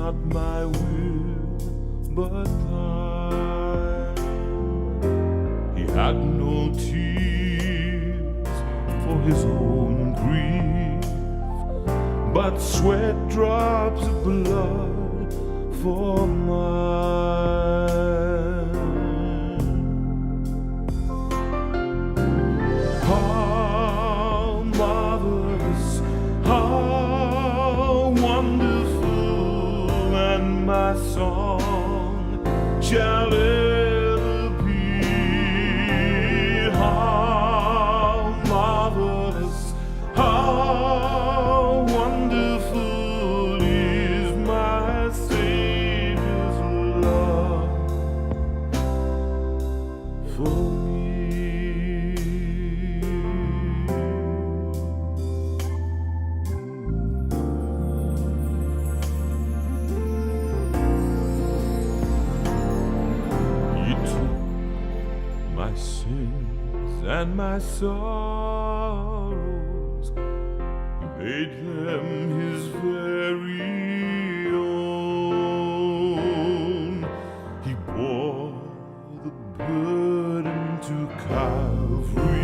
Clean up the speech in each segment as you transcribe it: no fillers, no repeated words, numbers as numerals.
not my will, but thine. He had no tears for his own grief, but sweat drops of blood for mine. How marvelous, how wonderful, and my song shall ever be. How marvelous, how wonderful is my Savior's love for me. He took my sins and my sorrows, made them his very own. He bore the burden to Calvary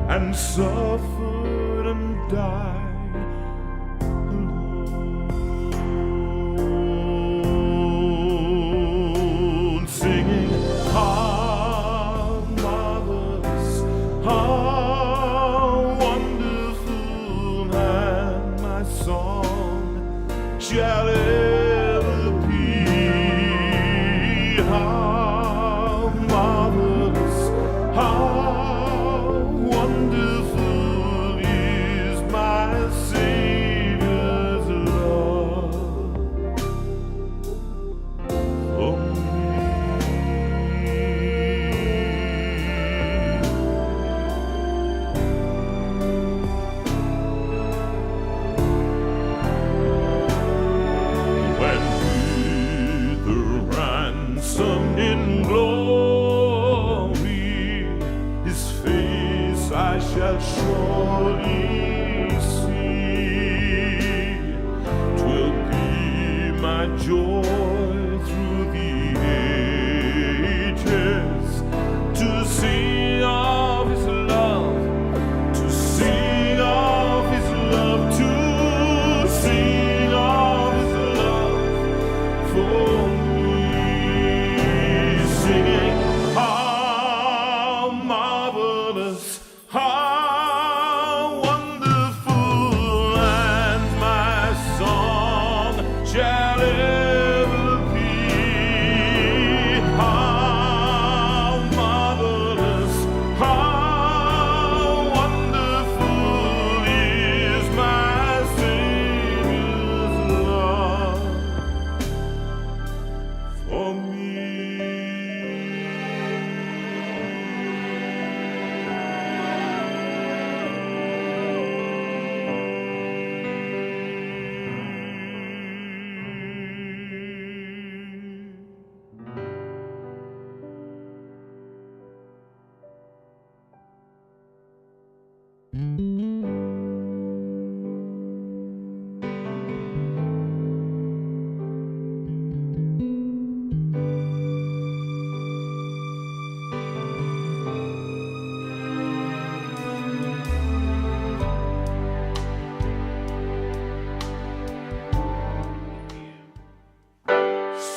and suffered and died alone, singing, how marvelous, how wonderful, and my song shall ever be. How marvelous, how wonderful is my Savior's love for me. When with the ransom in glory, his face I shall surely see. 'Twill be my joy through the ages to sing of his love, to sing of his love, to sing of his love for me, singing, how marvelous, how wonderful, and my song shall ever be. How marvelous, how wonderful is my Savior's love for me.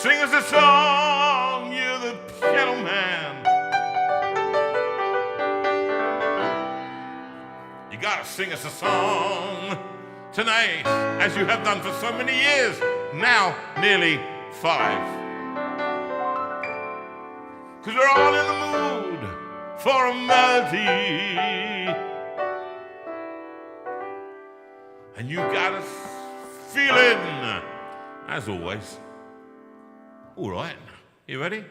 Sing us a song, you're the piano man. You gotta sing us a song tonight, as you have done for so many years, now nearly 5. 'Cause we're all in the mood for a melody, and you got us feeling, as always. All right, you ready?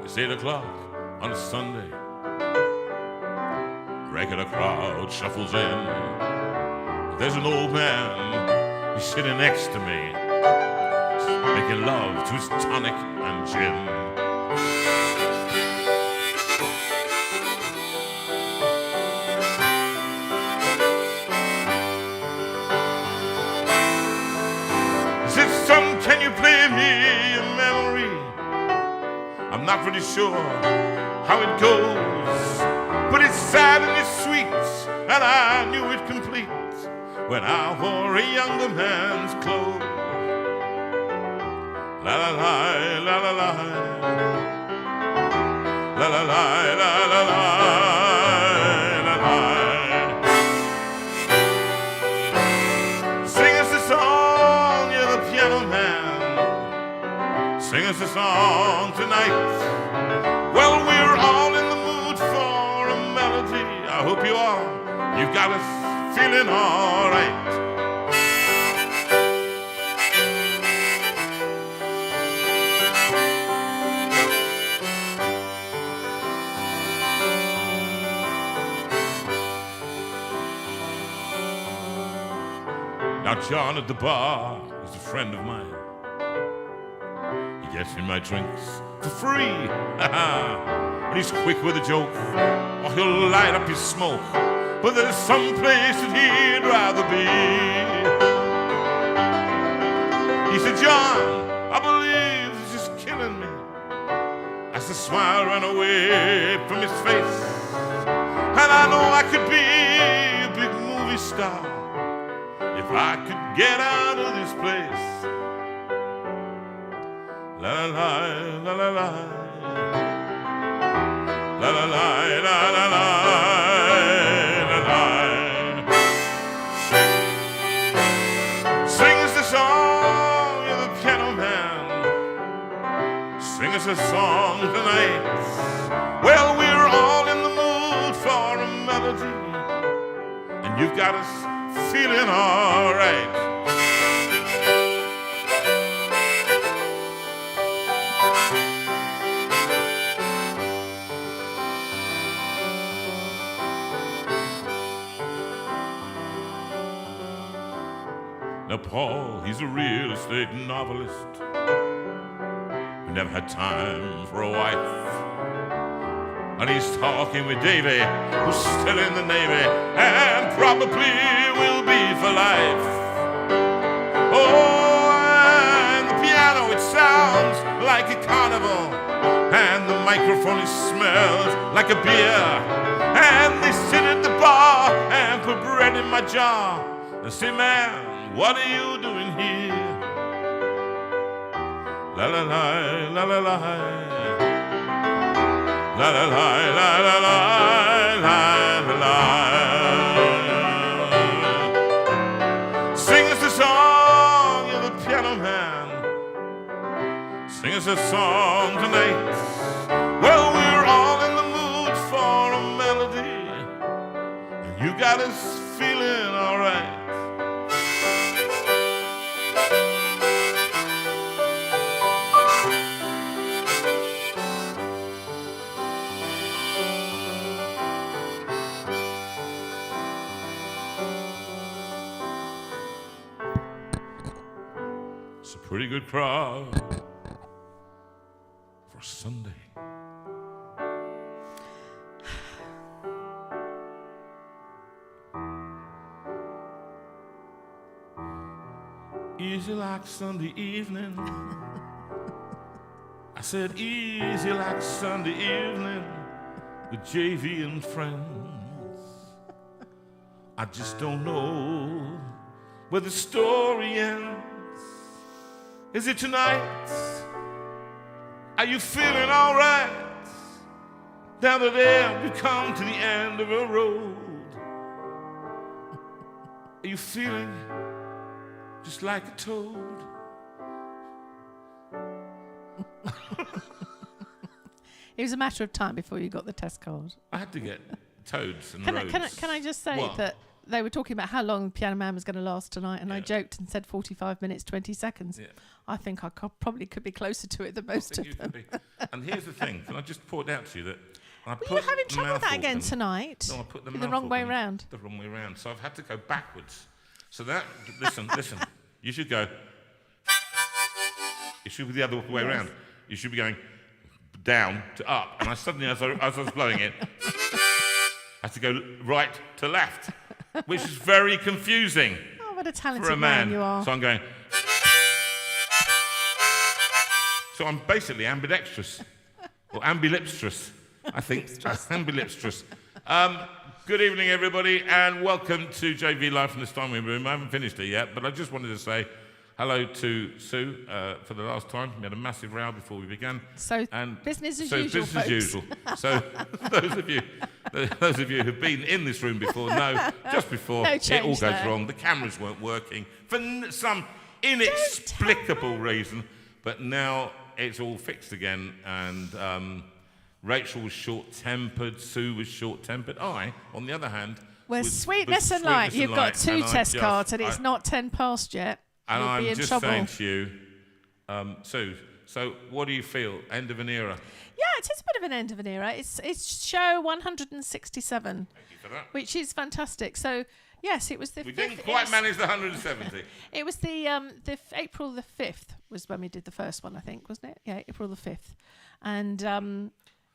It's 8 o'clock on a Sunday. Regular crowd shuffles in. There's an old man, he's sitting next to me, making love to his tonic and gin. He said, son, can you play me a memory? I'm not really sure how it goes, but it's sad and it's sweet, and I knew it complete when I wore a younger man's clothes. La la la, la la la, la la la, la la la, la la. Sing us a song, you're the piano man. Sing us a song tonight. Well, we're all in the mood for a melody. I hope you are. You've got us feeling all right. Now John at the bar is a friend of mine. He gets me my drinks for free. And he's quick with a joke, or he'll light up his smoke. But there's some place that he'd rather be. He said, John, I believe this is killing me. As the smile ran away from his face, and I know I could be a big movie star if I could get out of this place. La la la la la, la la la la la la, la la. Sing us a song, you're the piano man. Sing us a song tonight. Well, we're all in the mood for a melody, and you've got us feeling all right. Now Paul, he's a real estate novelist who never had time for a wife. And he's talking with Davy, who's still in the Navy, and probably will be for life. Oh, and the piano, it sounds like a carnival, and the microphone, it smells like a beer. And they sit at the bar and put bread in my jar and say, man, what are you doing here? La la la, la la la, la la la, la la la, la la la. Sing us a song, you're the piano man. Sing us a song tonight. Well, we're all in the mood for a melody, and you got us feeling all right. It's a pretty good crowd for Sunday. Easy like Sunday evening. I said easy like Sunday evening with JV and friends. I just don't know where the story ends. Is it tonight? Are you feeling all right? Now that there we've come to the end of a road. Are you feeling just like a toad? It was a matter of time before you got the test card. I had to get toads and Can roads. I just say What? that they were talking about how long Piano Man was going to last tonight, and I joked and said 45 minutes, 20 seconds. Yeah. I think I probably could be closer to it than most of them. And here's the thing. Can I just point out to you that you're having trouble with that again tonight. No, I put the wrong way round. The wrong way round. So I've had to go backwards. So that, listen. You should go. It should be the other way around. You should be going down to up. And I suddenly, as I was blowing it, had to go right to left, which is very confusing. Oh, what a talented for a man you are. So I'm going. So I'm basically ambidextrous, or ambilipstrous, I think. Ambilipstrous. Good evening, everybody, and welcome to JV Live from the Steinway room. I haven't finished it yet, but I just wanted to say hello to Sue for the last time. We had a massive row before we began. So business as usual, business as usual. So those of you who've been in this room before know just before it all goes wrong, the cameras weren't working for some inexplicable reason, but now it's all fixed again, and Rachel was short-tempered, Sue was short-tempered. I, on the other hand, was sweetness and light. You've got 2 test cards, and it's not 10 past yet. And I'm just saying to you, Sue, so what do you feel? End of an era? Yeah, it is a bit of an end of an era. It's show 167, Thank you for that. Which is fantastic. So, yes, it was the We 5th. didn't quite manage the 170. It was the April the 5th was when we did the first one, I think, wasn't it? Yeah, April the 5th. And,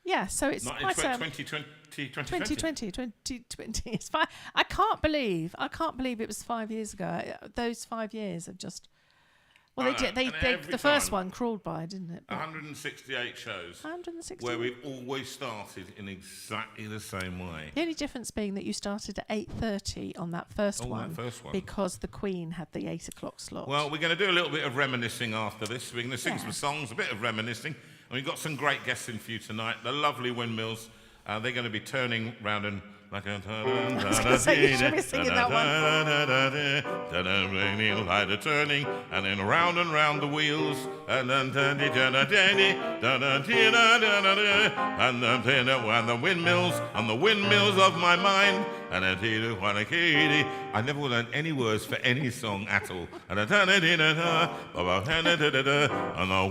yeah, so it's Not quite... 2020. It's fine. I can't believe it was 5 years ago. Those 5 years have just... Well, they the first one crawled by, didn't it? 168 shows. 168. Where we've always started in exactly the same way. The only difference being that you started at 8:30 on that first one. Because the Queen had the 8 o'clock slot. Well, we're going to do a little bit of reminiscing after this. We're going to sing some songs, a bit of reminiscing. And we've got some great guests in for you tonight. The lovely Windmills. They're going to be turning round and... Like a you should be singing that one. Light a turning, and then round and round the wheels, and then and the windmills of my mind, and I never learned any words for any song at all. And the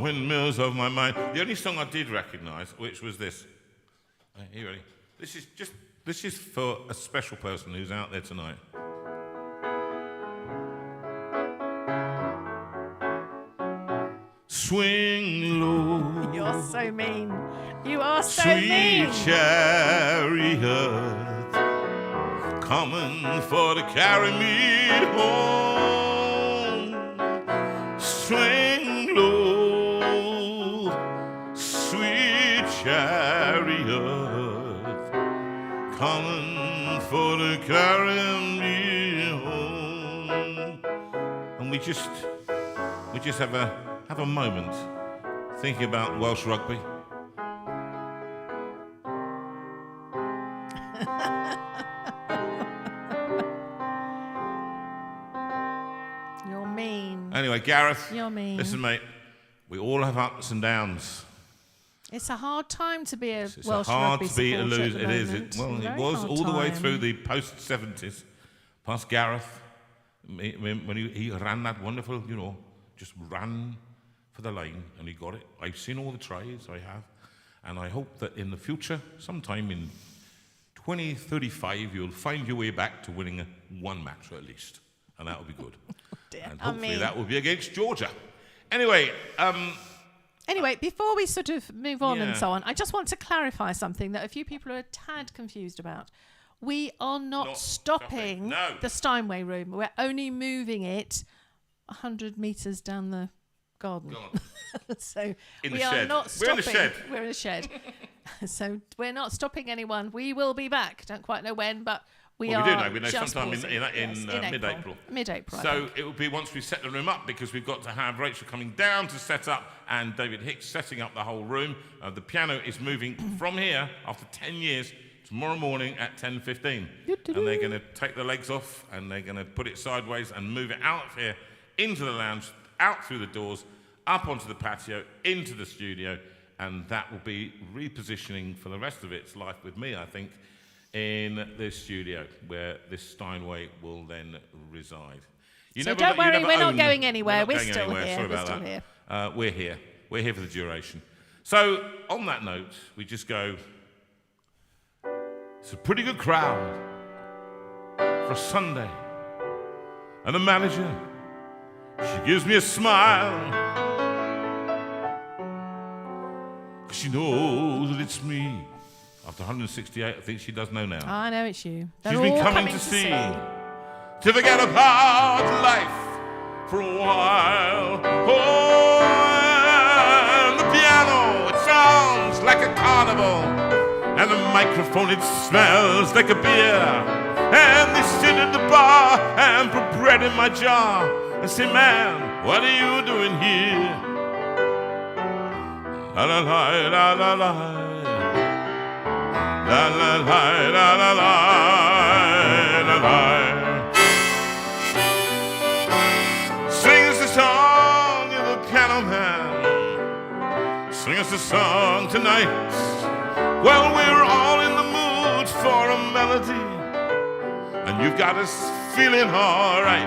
windmills of my mind. The only song I did recognise, which was this. Are you ready? This is for a special person who's out there tonight. Swing low. You're so mean. You are so mean. Sweet chariot, coming for to carry me home. Swing low, sweet chariot, coming for to carry me home. And we just have a moment thinking about Welsh rugby. You're mean. Anyway, Gareth. You're mean. Listen, mate, we all have ups and downs. It's a hard time to be a It's Welsh hard rugby to be a supporter. loser. It is. It was all the way through the post-70s, past Gareth, when he ran that wonderful, just ran for the line, and he got it. I've seen all the tries, I have, and I hope that in the future, sometime in 2035, you'll find your way back to winning one match at least, and that will be good. And hopefully that will be against Georgia. Anyway, before we sort of move on and so on, I just want to clarify something that a few people are a tad confused about. We are not stopping the Steinway room. We're only moving it 100 metres down the garden. So we are not stopping. We're in a shed. So we're not stopping anyone. We will be back. Don't quite know when, but we do know. We know sometime in mid-April. Mid-April. So it will be once we set the room up, because we've got to have Rachel coming down to set up and David Hicks setting up the whole room. The piano is moving from here after 10 years tomorrow morning at 10:15. And they're going to take the legs off and they're going to put it sideways and move it out of here into the lounge, out through the doors, up onto the patio, into the studio, and that will be repositioning for the rest of its life with me, I think, in this studio where this Steinway will then reside. Don't worry, we're not going anywhere. We're still here. Sorry about that. We're here. We're here for the duration. So, on that note, we just go, it's a pretty good crowd for a Sunday. And the manager, she gives me a smile. 'Cause she knows that it's me. After 168, I think she does know now. I know it's you. She's been coming to see. To forget about life for a while. Oh, and the piano, it sounds like a carnival. And the microphone, it smells like a beer. And they sit at the bar and put bread in my jar. And say, man, what are you doing here? La la la la la la. La la la la la la la la. Sing us a song, you're the piano man. Sing us a song tonight. Well, we're all in the mood for a melody, and you've got us feeling all right.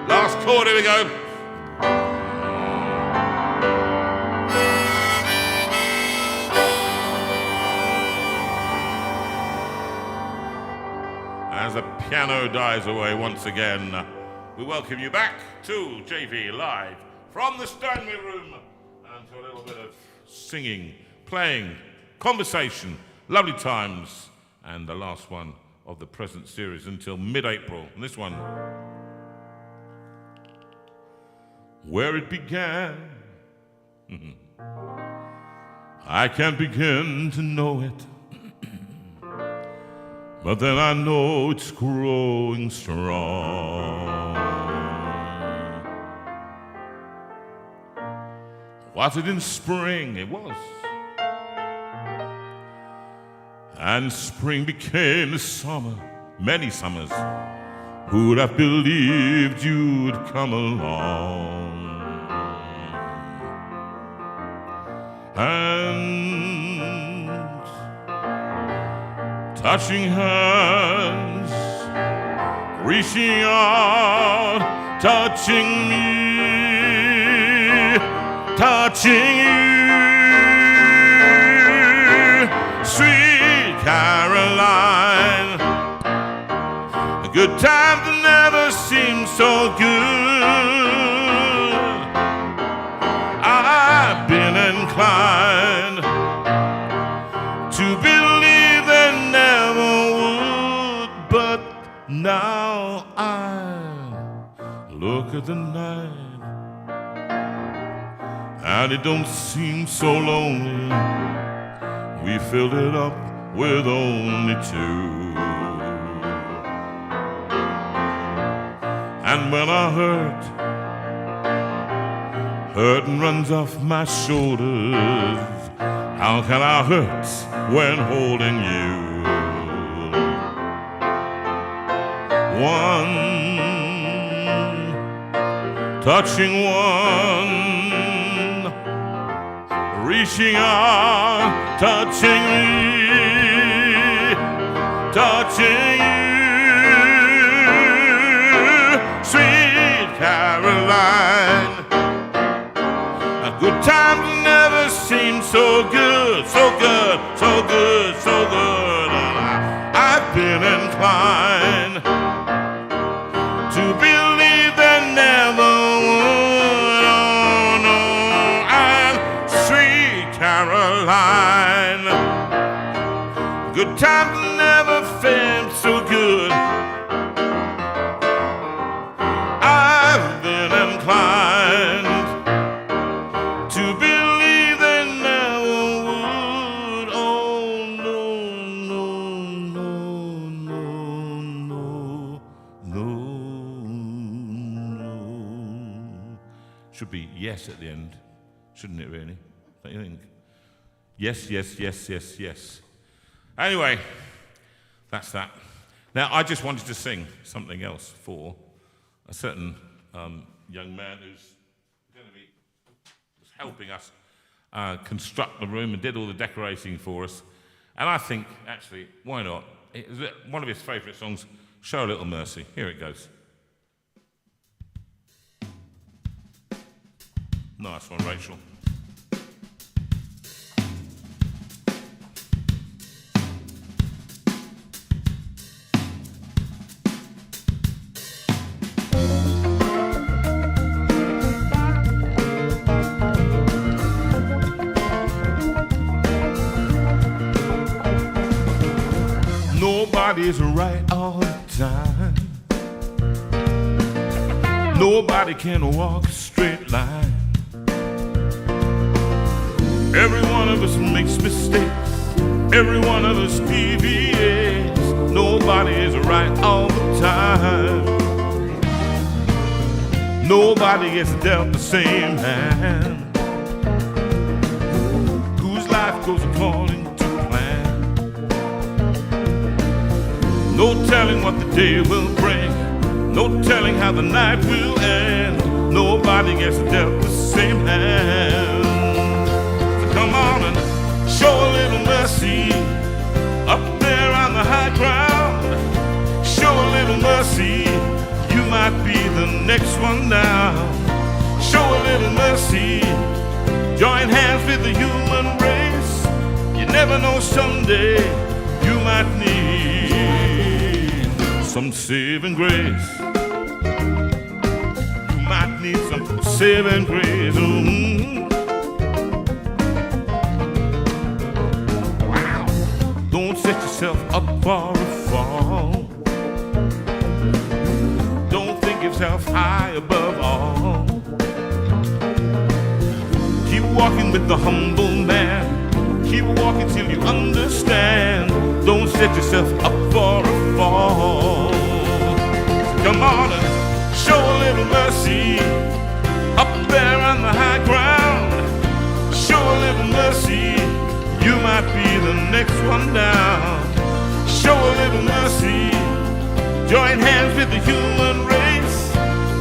Last chord, here we go. As the piano dies away once again, we welcome you back to JV Live from the Steinway Room and to a little bit of singing, playing, conversation, lovely times, and the last one of the present series until mid-April. And this one, where it began, I can't begin to know it. But then I know it's growing strong. Was it in spring? It was. And spring became the summer, many summers. Who'd have believed you'd come along? And touching hands, reaching out, touching me, touching you, sweet Caroline. A good time that never seemed so good. I've been inclined to believe that never would, but now I look at the night and it don't seem so lonely. We filled it up with only two. And when I hurting runs off my shoulders, how can I hurt when holding you? One, touching one, reaching out, touching me, touching you, sweet Caroline. A good time never seemed so good, so good, so good, so good. I've been inclined to believe that never would, oh no. And sweet Caroline, good times never felt so good. I've been inclined to believe that never would, oh no, no, no, no, no, no, no. Should be yes at the end, shouldn't it really? Don't you think? Yes, yes, yes, yes, yes. Anyway, That's that. Now, I just wanted to sing something else for a certain young man who's going to be helping us construct the room and did all the decorating for us. And I think, actually, why not? It was one of his favourite songs, Show a Little Mercy. Here it goes. Nice one, Rachel. Nobody's right all the time. Nobody can walk a straight line. Every one of us makes mistakes. Every one of us deviates. Nobody is right all the time. Nobody gets dealt the same hand. Whose life goes according to plan. No telling what the day will bring. No telling how the night will end. Nobody gets dealt the same hand. So come on and show a little mercy up there on the high ground. Show a little mercy, you might be the next one down. Show a little mercy, join hands with the human race. You never know, someday you might need some saving grace. You might need some saving grace. Wow. Don't set yourself up for a fall. Don't think yourself high above all. Keep walking with the humble man. Keep walking till you understand. Don't set yourself up for a fall. Come on and show a little mercy up there on the high ground. Show a little mercy, you might be the next one down. Show a little mercy, join hands with the human race.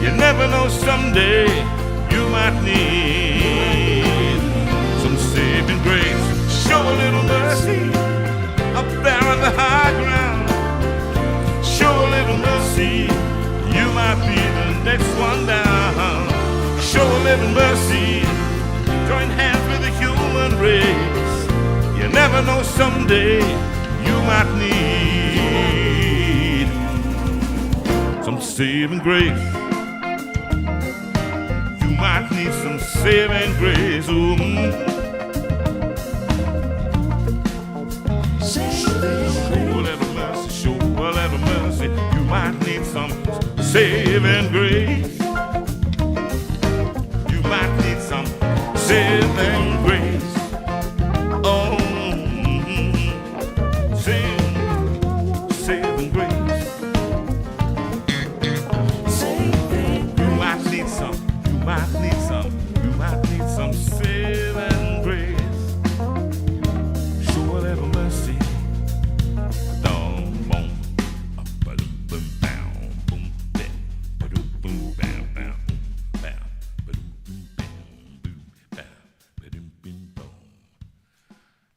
You never know, someday you might need some saving grace. Show a little mercy up there on the high ground. Show a little mercy, you might be the next one down. Show a little mercy, join hands with the human race. You never know, someday you might need some saving grace. You might need some saving grace. Ooh. You might need some saving grace. You might need some saving grace. Oh, saving grace. You might need some. You might need some. You might need some saving grace. Show a little mercy.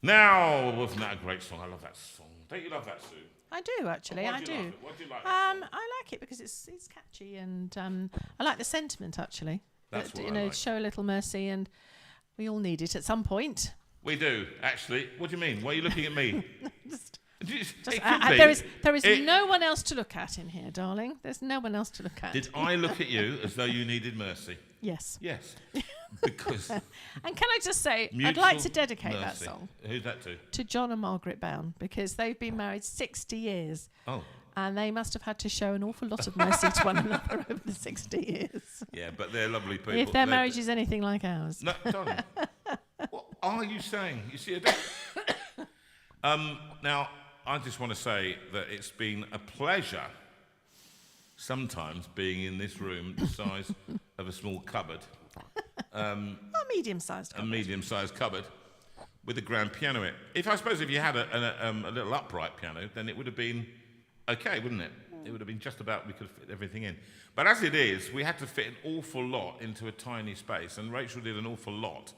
Now, wasn't that a great song? I love that song. Don't you love that, Sue? I do, actually. I do. What do you like? I like it because it's catchy, and I like the sentiment, actually. That's that, what I like. Show a little mercy, and we all need it at some point. We do, actually. What do you mean? Why are you looking at me? There is no one else to look at in here, darling. There's no one else to look at. Did I look at you as though you needed mercy? Yes. Yes. Because. And can I just say, I'd like to dedicate that song. Who's that to? To John and Margaret Bown, because they've been married 60 years. Oh. And they must have had to show an awful lot of mercy to one another over the 60 years. Yeah, but they're lovely people. If their marriage is anything like ours. No, darling. What are you saying? You see, now, I just want to say that it's been a pleasure sometimes being in this room the size of a small cupboard. A medium-sized cupboard. A medium-sized cupboard with a grand piano in it. I suppose if you had a little upright piano, then it would have been okay, wouldn't it? It would have been just about, we could fit everything in. But as it is, we had to fit an awful lot into a tiny space, and Rachel did an awful lot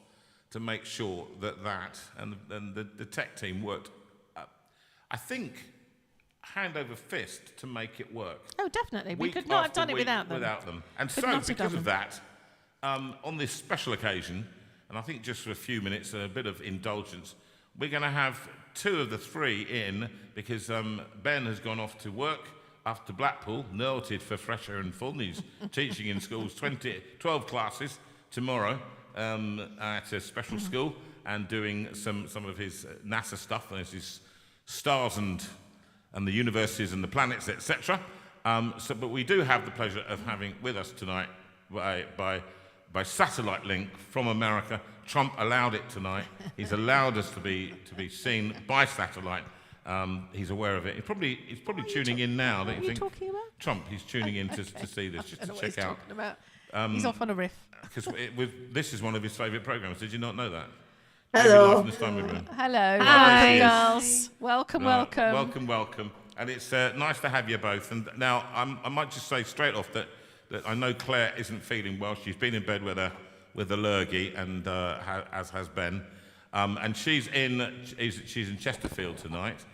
to make sure that and the tech team worked, I think, hand over fist to make it work. Oh, definitely. We could not have done it without them. And so, because of that, on this special occasion, and I think just for a few minutes, a bit of indulgence, we're going to have 2 of the 3 in, because Ben has gone off to work after Blackpool, noted for fresher and full. He's teaching in schools, 12 classes tomorrow at a special school, and doing some of his NASA stuff, and his stars and the universes and the planets, etc. But we do have the pleasure of having with us tonight by satellite link from America. Trump allowed it tonight. He's allowed us to be seen by satellite. He's aware of it. He's probably tuning in now. What are you talking about? Trump. He's tuning in to see this, just to check out. He's off on a riff. Because this is one of his favourite programmes. Did you not know that? Hello. Hello. Hi. Girls. Welcome. Welcome. And it's nice to have you both. And now I might just say straight off that I know Claire isn't feeling well. She's been in bed with a lurgy, and as has Ben. And she's in Chesterfield tonight.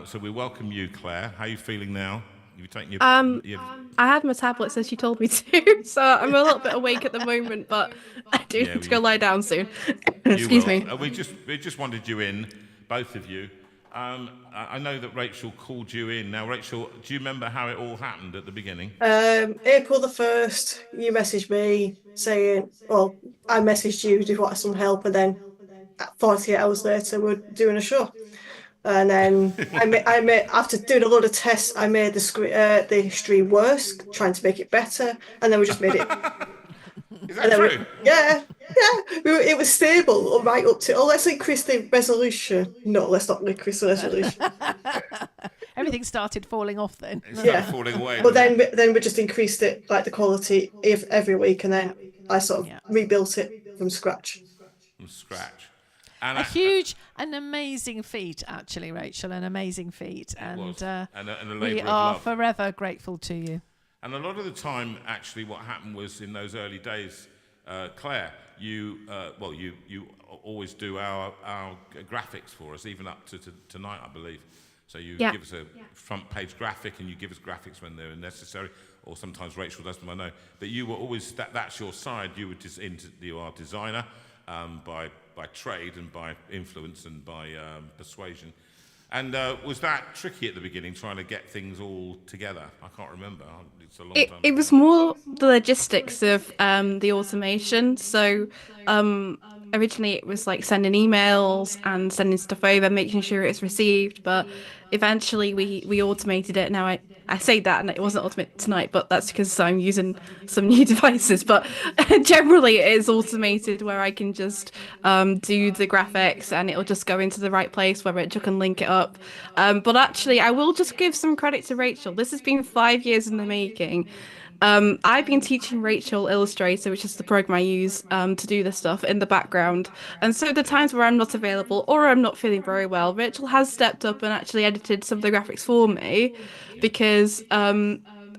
So we welcome you, Claire. How are you feeling now? You've taken your I had my tablets as you told me to, so I'm a little bit awake at the moment, but I do need to go lie down soon. Excuse me. We just wanted you in, both of you. I know that Rachel called you in. Now, Rachel, do you remember how it all happened at the beginning? April the 1st, you messaged me saying, well, I messaged you, do you want some help? And then 48 hours later, we're doing a show. And then I made after doing a lot of tests, I made the stream worse, trying to make it better, and then we just made it. Is that true? Yeah. It was stable right up to. Oh, let's increase the resolution. No, let's not increase the resolution. Everything started falling off then. It started falling away. But then we just increased it, like the quality every week, and then I sort of rebuilt it from scratch. And an amazing feat, actually, Rachel, an amazing feat. And a we are forever grateful to you. And a lot of the time, actually, what happened was in those early days, Claire, you always do our graphics for us, even up to tonight, I believe. So you give us a front page graphic, and you give us graphics when they're necessary, or sometimes Rachel does them, I know. But you were always, that's your side. You are a designer by trade and by influence and by persuasion. And was that tricky at the beginning, trying to get things all together? I can't remember. It's a long time. It was more the logistics of the automation. So originally it was like sending emails and sending stuff over, making sure it's received. But eventually we automated it. Now I say that, and it wasn't automated tonight, but that's because I'm using some new devices. But generally it is automated, where I can just do the graphics and it'll just go into the right place where Rachel can link it up. But actually, I will just give some credit to Rachel. This has been 5 years in the making. I've been teaching Rachel Illustrator, which is the program I use to do this stuff, in the background. And so the times where I'm not available or I'm not feeling very well, Rachel has stepped up and actually edited some of the graphics for me, because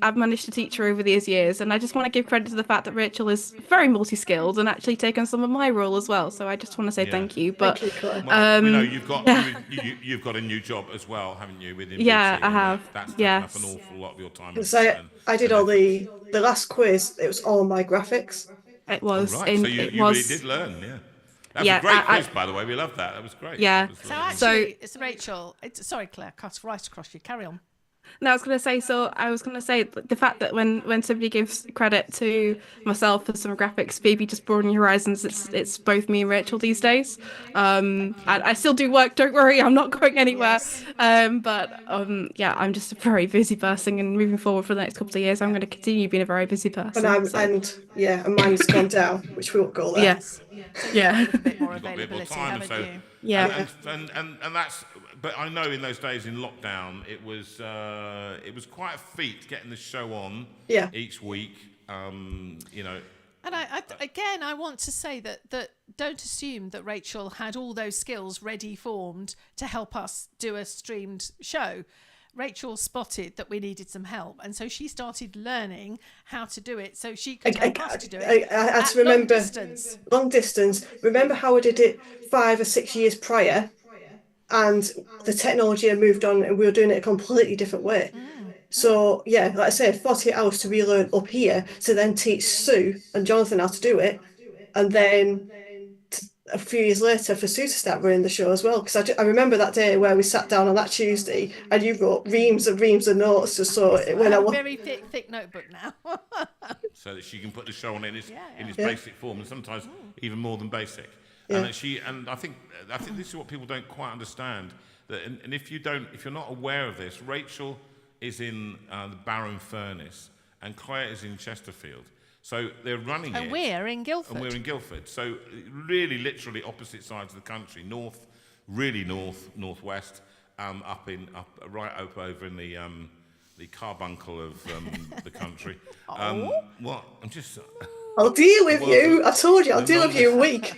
I've managed to teach her over these years. And I just want to give credit to the fact that Rachel is very multi-skilled and actually taken some of my role as well. So I just want to say thank you. But well, we know you've got a new job as well, haven't you? Within I BT, have. That's taken up an awful lot of your time. So I did all the last quiz. It was all my graphics. It was. Right. So you really did learn, yeah. That was a great quiz, by the way. We loved that. That was great. Yeah. So actually, it's Rachel. Sorry, Claire. Cut right across you. Carry on. No, I was going to say the fact that when somebody gives credit to myself for some graphics, maybe just broaden your horizons, it's both me and Rachel these days. I still do work, don't worry, I'm not going anywhere. Yes. I'm just a very busy person, and moving forward for the next couple of years, I'm going to continue being a very busy person. And mine's gone down, which we won't go there. Yes. Yeah. A bit more availability, haven't you? Yeah. And that's. But I know in those days in lockdown, it was quite a feat getting the show on each week. And I want to say that don't assume that Rachel had all those skills ready formed to help us do a streamed show. Rachel spotted that we needed some help, and so she started learning how to do it so she could help us to do it. I had to remember long distance. Remember how I did it 5 or 6 years prior, and the technology had moved on, and we were doing it a completely different way. So yeah, like I say, 48 hours to relearn up here to then teach Sue and Jonathan how to do it, and then a few years later for Sue to start running the show as well. Because I remember that day where we sat down on that Tuesday and you wrote reams of notes just so when I was very thick notebook now. So that she can put the show on in its basic form, and sometimes even more than basic. And I think this is what people don't quite understand. That and if you're not aware of this, Rachel is in the Barrow Furnace and Claire is in Chesterfield. So they're running it. And we're in Guildford. And we're in Guildford. So really, literally opposite sides of the country. North, northwest, right up over in the carbuncle of the country. What? I'm just... I'll deal with you. I told you, I'll deal with you in a week.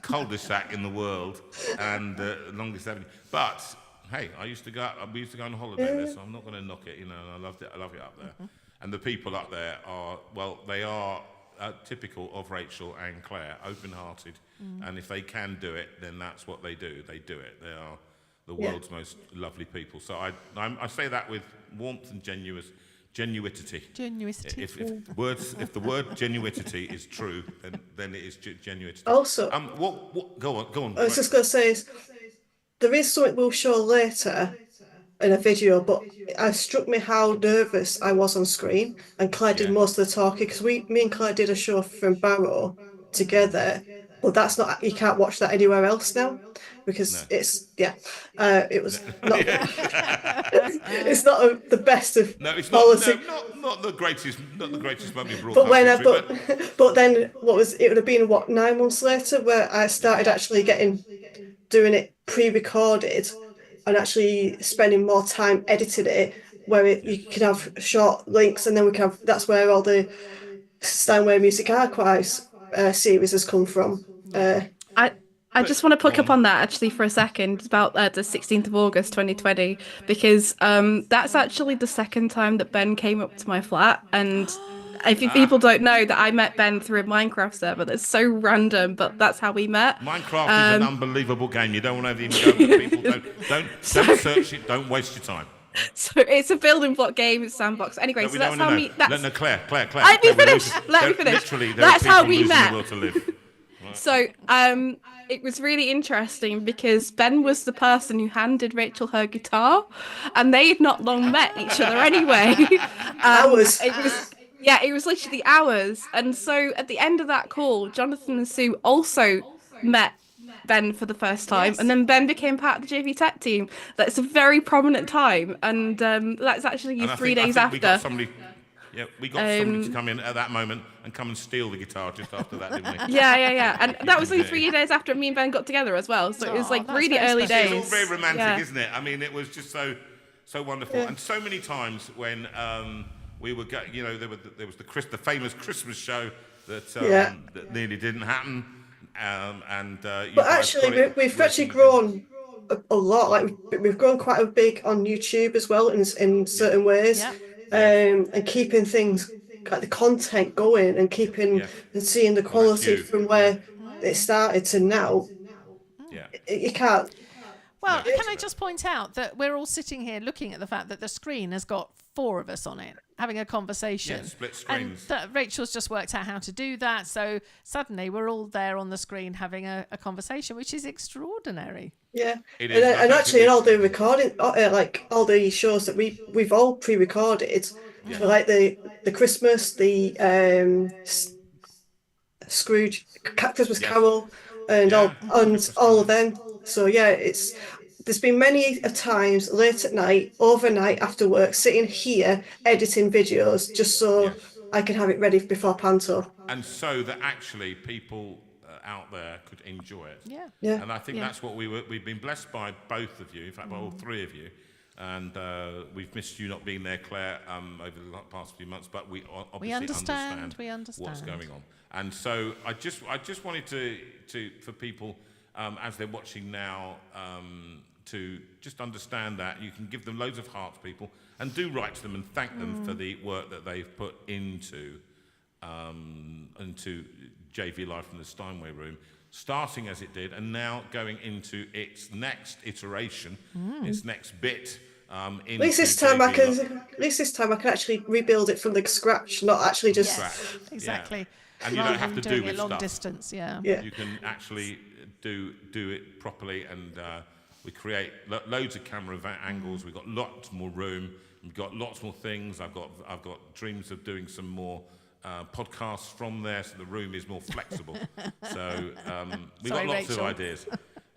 Cul-de-sac in the world and longest avenue. But hey, we used to go on holiday there, so I'm not going to knock it. I loved it. I love it up there. And the people up there they are typical of Rachel and Claire, open-hearted. And if they can do it, then that's what they do. They do it. They are the world's most lovely people. So I say that with warmth and genuity. If the word genuity is true, then it is genuity. Also, go on. I was just going to say, there is something we'll show later in a video, but it struck me how nervous I was on screen, and Claire did most of the talking, because me and Claire did a show from Barrow together, but that's not, you can't watch that anywhere else now, because it was not it's not the best of politics. Not the greatest moment in broadcasting. But then it would have been 9 months later where I started actually doing it pre-recorded and actually spending more time editing it, where you can have short links, and then that's where all the Steinway Music Archives series has come from. I just want to pick up on that actually for a second about the 16th of August 2020, because that's actually the second time that Ben came up to my flat. And if people don't know that I met Ben through a Minecraft server, that's so random, but that's how we met. Minecraft is an unbelievable game. You don't want to even go with people. Don't search it. Don't waste your time. So it's a building block game, it's sandbox. Anyway, so that's how we... Claire. Let me finish. Literally, that's how we met. The will to live. Right. So it was really interesting because Ben was the person who handed Rachel her guitar, and they had not long met each other anyway. Hours. It was literally hours. And so at the end of that call, Jonathan and Sue also met Ben for the first time, and then Ben became part of the JV Tech team. That's a very prominent time, and that's actually 3 days after. We got somebody to come in at that moment and come and steal the guitar just after that, didn't we? Yeah. And that was only 3 days after me and Ben got together as well. So it was like really early days. It's all very romantic, isn't it? I mean, it was just so wonderful. Yeah. And so many times when we were, there was the famous Christmas show that nearly didn't happen. But actually, we've actually grown a lot. Like we've grown quite big on YouTube as well in certain ways. Yeah. And keeping things like the content going and keeping and seeing the quality from where it started to now. Yeah, you can't. Well, can I just point out that we're all sitting here looking at the fact that the screen has got 4 of us on it having a conversation. Yeah, split screens. And Rachel's just worked out how to do that. So suddenly we're all there on the screen having a conversation, which is extraordinary. Yeah, and actually in all the recording, like all the shows that we've all pre-recorded, like the Christmas, the Scrooge, Christmas Carol, and all of them. So there's been many times late at night, overnight after work, sitting here editing videos just so I can have it ready before Panto. And so that actually people out there could enjoy it. Yeah. Yeah. And I think that's what we've been blessed by, both of you, in fact by all 3 of you, And we've missed you not being there, Claire, over the past few months. But we obviously understand what's going on. And so I just wanted to for people as they're watching now to just understand that you can give them loads of hearts, people, and do write to them and thank them for the work that they've put into JV Live from the Steinway Room, starting as it did, and now going into its next iteration, its next bit. At least this time I can actually rebuild it from the scratch, not actually just. Yes, exactly. Yeah. And you don't have to do it long stuff. distance. Yeah. You can actually do it properly, and we create loads of camera angles. We've got lots more room. We've got lots more things. I've got dreams of doing some more podcasts from there, so the room is more flexible. So we've got lots of ideas,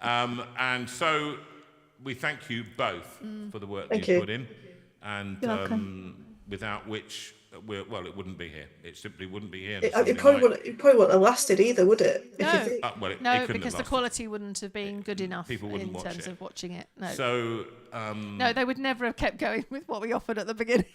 and so we thank you both for the work that you put in, and without which it wouldn't be here. It simply wouldn't be here. It probably wouldn't have lasted either, would it? No, because the quality wouldn't have been good enough in terms of watching it. No. So no, they would never have kept going with what we offered at the beginning.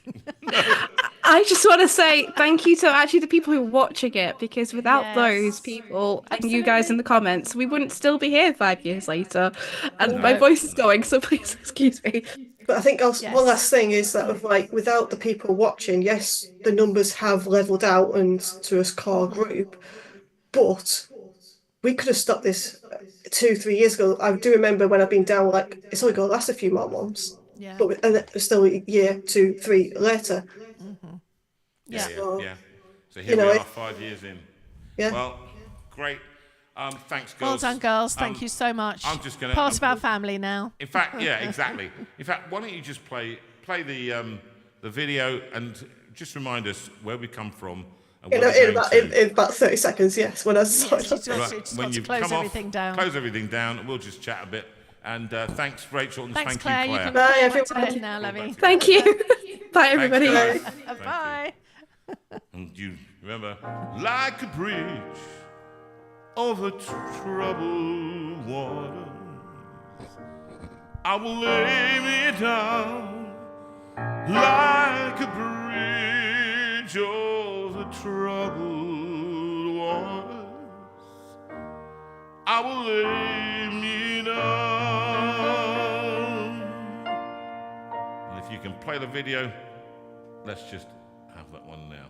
I just want to say thank you to actually the people who are watching it, because without those people and you guys in the comments, we wouldn't still be here 5 years later. And my voice is going, so please excuse me. But I think also one last thing is that without the people watching, yes, the numbers have leveled out and to a core group, but we could have stopped this 2-3 years ago. I do remember when I've been down, it's only going to last a few more months. Yeah. But and it's still a year, 2-3 later. Yeah. So here we are, 5 years in. Yeah. Well, great. Thanks, girls. Well done, girls. Thank you so much. I'm just going part of our family now. In fact, yeah, exactly. In fact, why don't you just play the video and just remind us where we come from. And in about 30 seconds, yes. When you close everything down. Close everything down, and we'll just chat a bit. And thanks, Rachel, and thanks, thank Claire. you, Claire. You can bye, everyone. Now, Lovey. Thank you. Bye, everybody. Bye. And you remember, like a bridge over troubled waters, I will lay me down like a bridge over troubled waters. I will lay me down. And if you can play the video, let's just have that one now.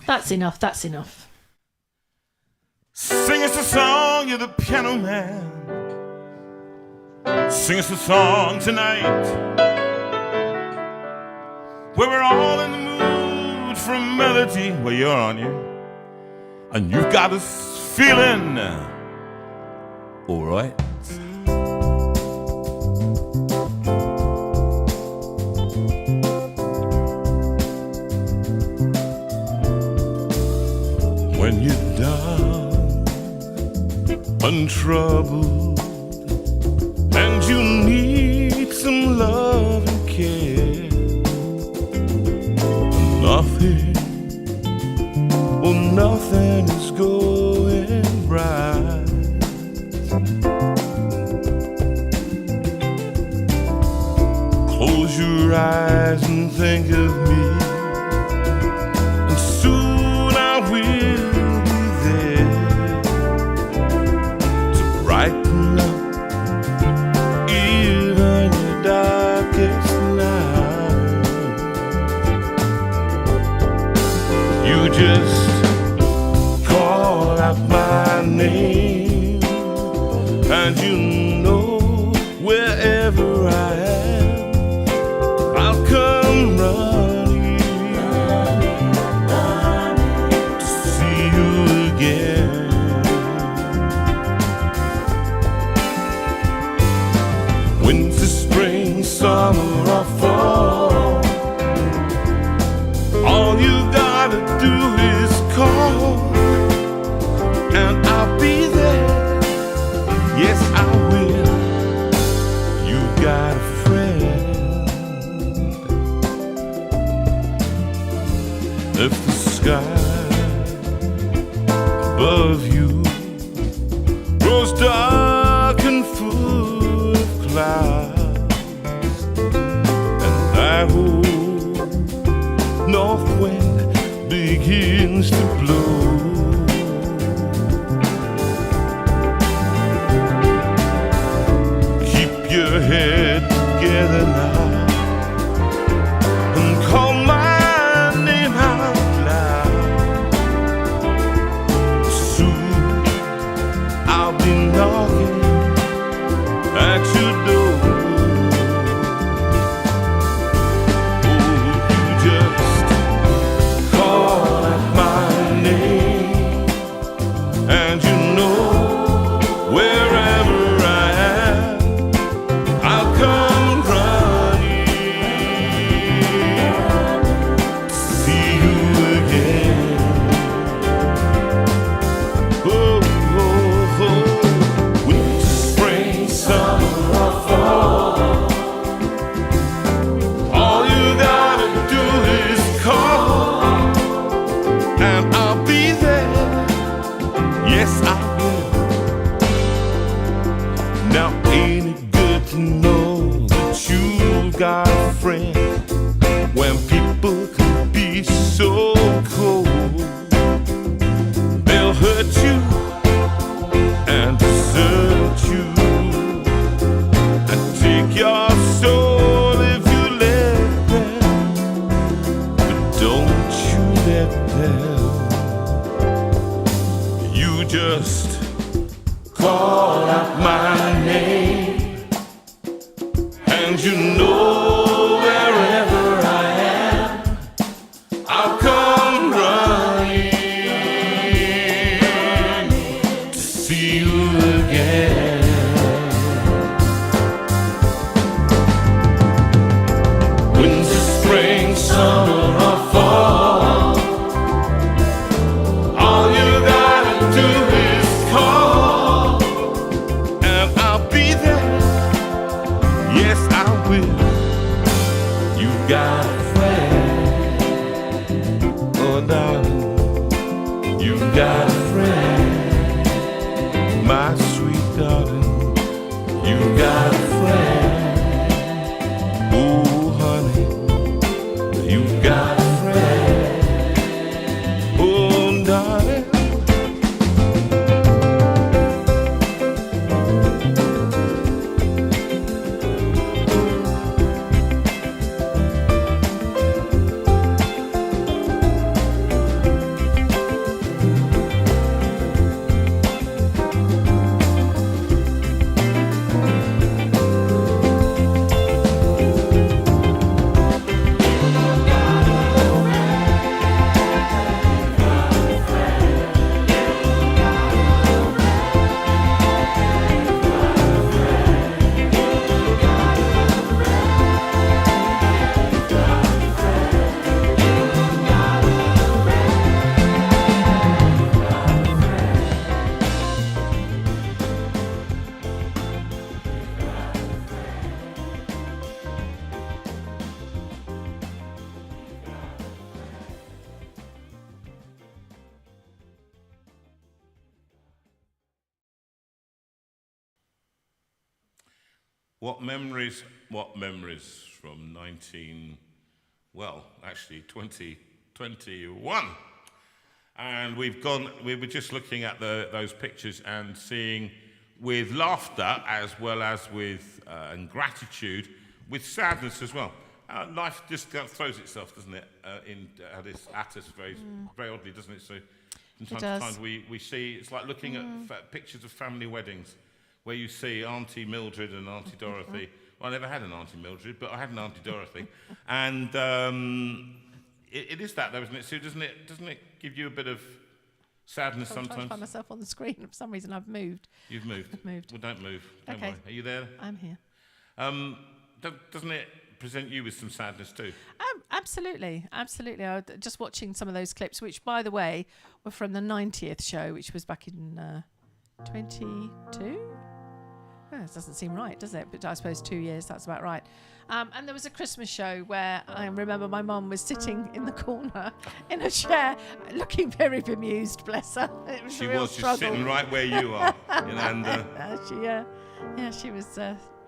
That's enough. That's enough. Sing us a song, you're the piano man. Sing us a song tonight, where we're all in the mood for a melody. Well, you're on you, and you've got us feeling all right. When you're down and troubled, and you need some love and care, nothing going bright. Close your eyes and think of me, and soon I will be there to brighten up even your darkest night. You just call out my name, and you know wherever I am, I'll come running to see you again. Winter, spring, summer, or fall, all you gotta do is call, and I'll be there. Yes, I will. You got a friend. If the sky above you grows dark and full of clouds, and that old north wind begins to blow, keep your head together now and call my name out loud. Soon I'll be knocking at your door. Oh, you just call out my name, and you know wherever I am, I'll come running to see you again. Oh, oh, oh. Winter, spring, summer, or fall, all you gotta do is call, and I'll be there. Yes, I will. Now, ain't it good to know that you've got a friend when people can be so cold? They'll hurt you and desert you and take your soul if you let them. But don't you let them. You just call out my name, and you know wherever I am, I'll come running to see you again. Winter, spring, summer, or fall, all you gotta do is call, and I'll be there. Yes, I will. You got a friend. Oh, darling, you got a friend. My sweet darling, you got a friend. Oh, honey, you got a friend. Oh, darling. What memories from 2021. And we were just looking at those pictures and seeing with laughter as well as with and gratitude, with sadness as well. Life just throws itself, doesn't it, at us very oddly, doesn't it? So from time to time we see, it's like looking at pictures of family weddings where you see Auntie Mildred and Auntie Dorothy. Well, I never had an Auntie Mildred, but I had an Auntie Dorothy. And it is that, though, isn't it, Sue? Doesn't it give you a bit of sadness sometimes? I'm trying to find myself on the screen. For some reason, I've moved. You've moved? I've moved. Well, don't move. Don't worry. Are you there? I'm here. Doesn't it present you with some sadness too? Absolutely. I was just watching some of those clips, which, by the way, were from the 90th show, which was back in 22? Oh, it doesn't seem right, does it? But I suppose 2 years, that's about right. And there was a Christmas show where I remember my mum was sitting in the corner in a chair, looking very bemused, bless her. It was she a real was struggle. Just sitting right where you are. She was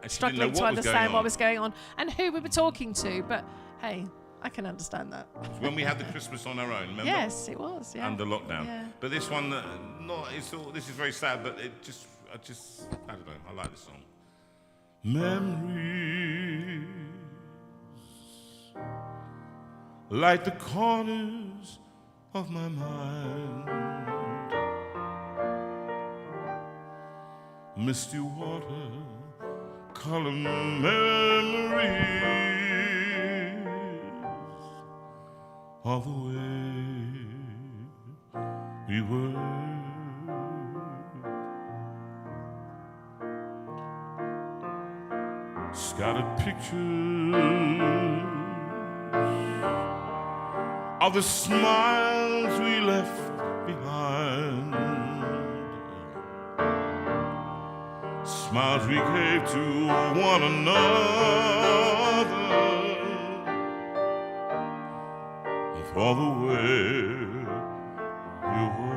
struggling to understand what was going on and who we were talking to. But hey, I can understand that. When we had the Christmas on our own, remember? Yes, it was. Yeah. Under lockdown. Yeah. But this one, this is very sad. But I don't know. I like this song. Memories like the corners of my mind, misty water, color memories of the way we were. Scattered pictures of the smiles we left behind, smiles we gave to one another, for the way we were.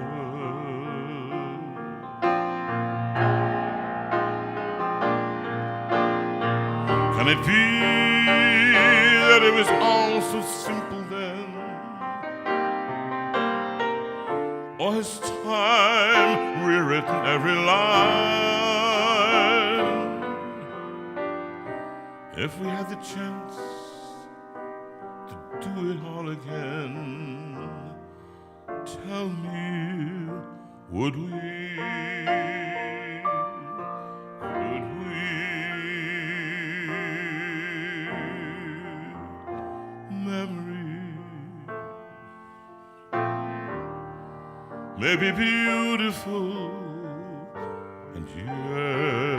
Can it be that it was all so simple then? Or has time rewritten every line? If we had the chance to do it all again, tell me, would we? May be beautiful and yet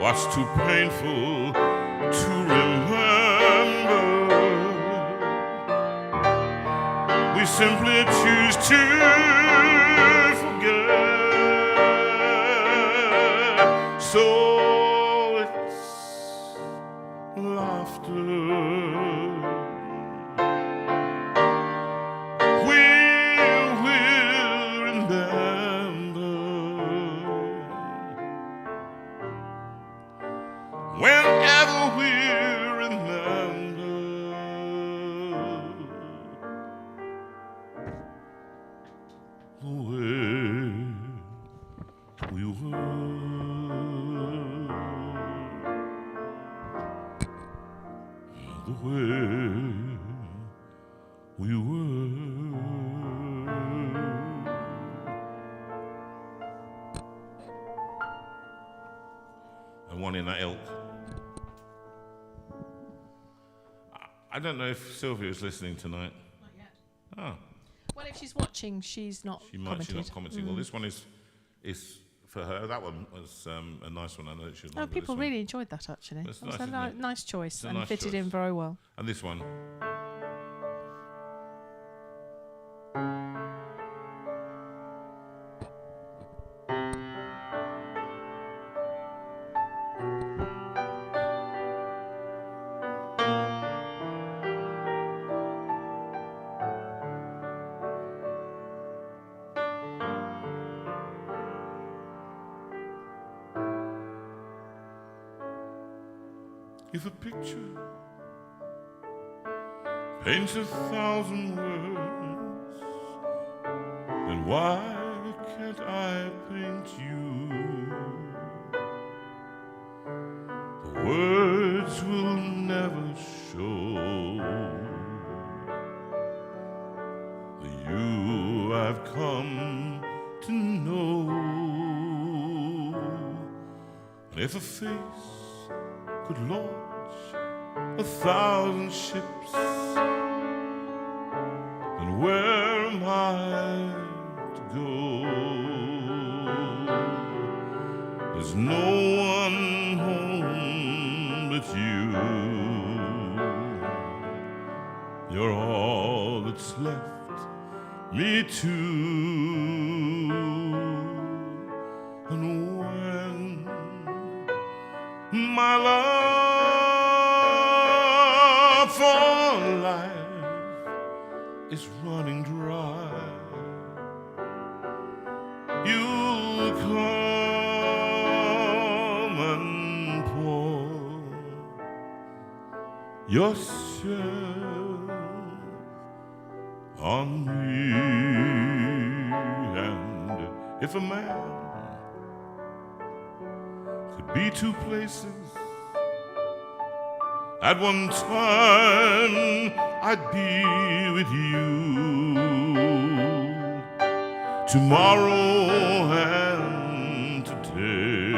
what's too painful to remember, we simply choose to forget. So it's laughter. One in that ilk. I don't know if Sylvia's listening tonight. Not yet. Oh. Well, if she's watching, she's not commented. She's not commenting. Well, this one is for her. That one was a nice one. I know that she. Oh, people really enjoyed that actually. It was a nice choice and fitted in very well. And this one. If a picture paints 1,000 words, then why can't I paint you? The words will never show the you I've come to know. And if a face could launch 1,000 ships, then where am I to go? There's no one home but you. You're all that's left me to. And when my love for life is running dry, you'll come and pour yourself on me. And if a man could be two places at one time, I'd be with you tomorrow and today,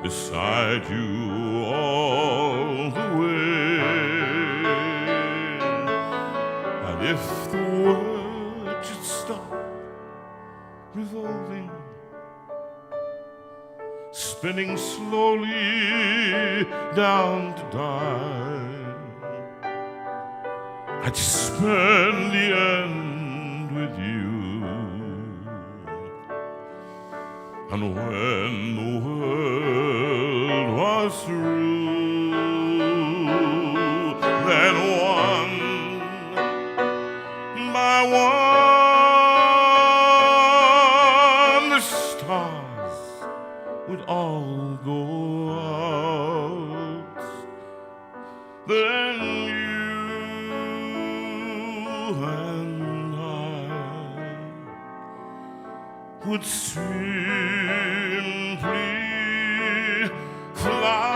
beside you all the way. And if the world should stop revolving, spinning slowly down to die, I just spend the end with you. And when the world was through, then one by one the stars would all go out. Then you and I would simply fly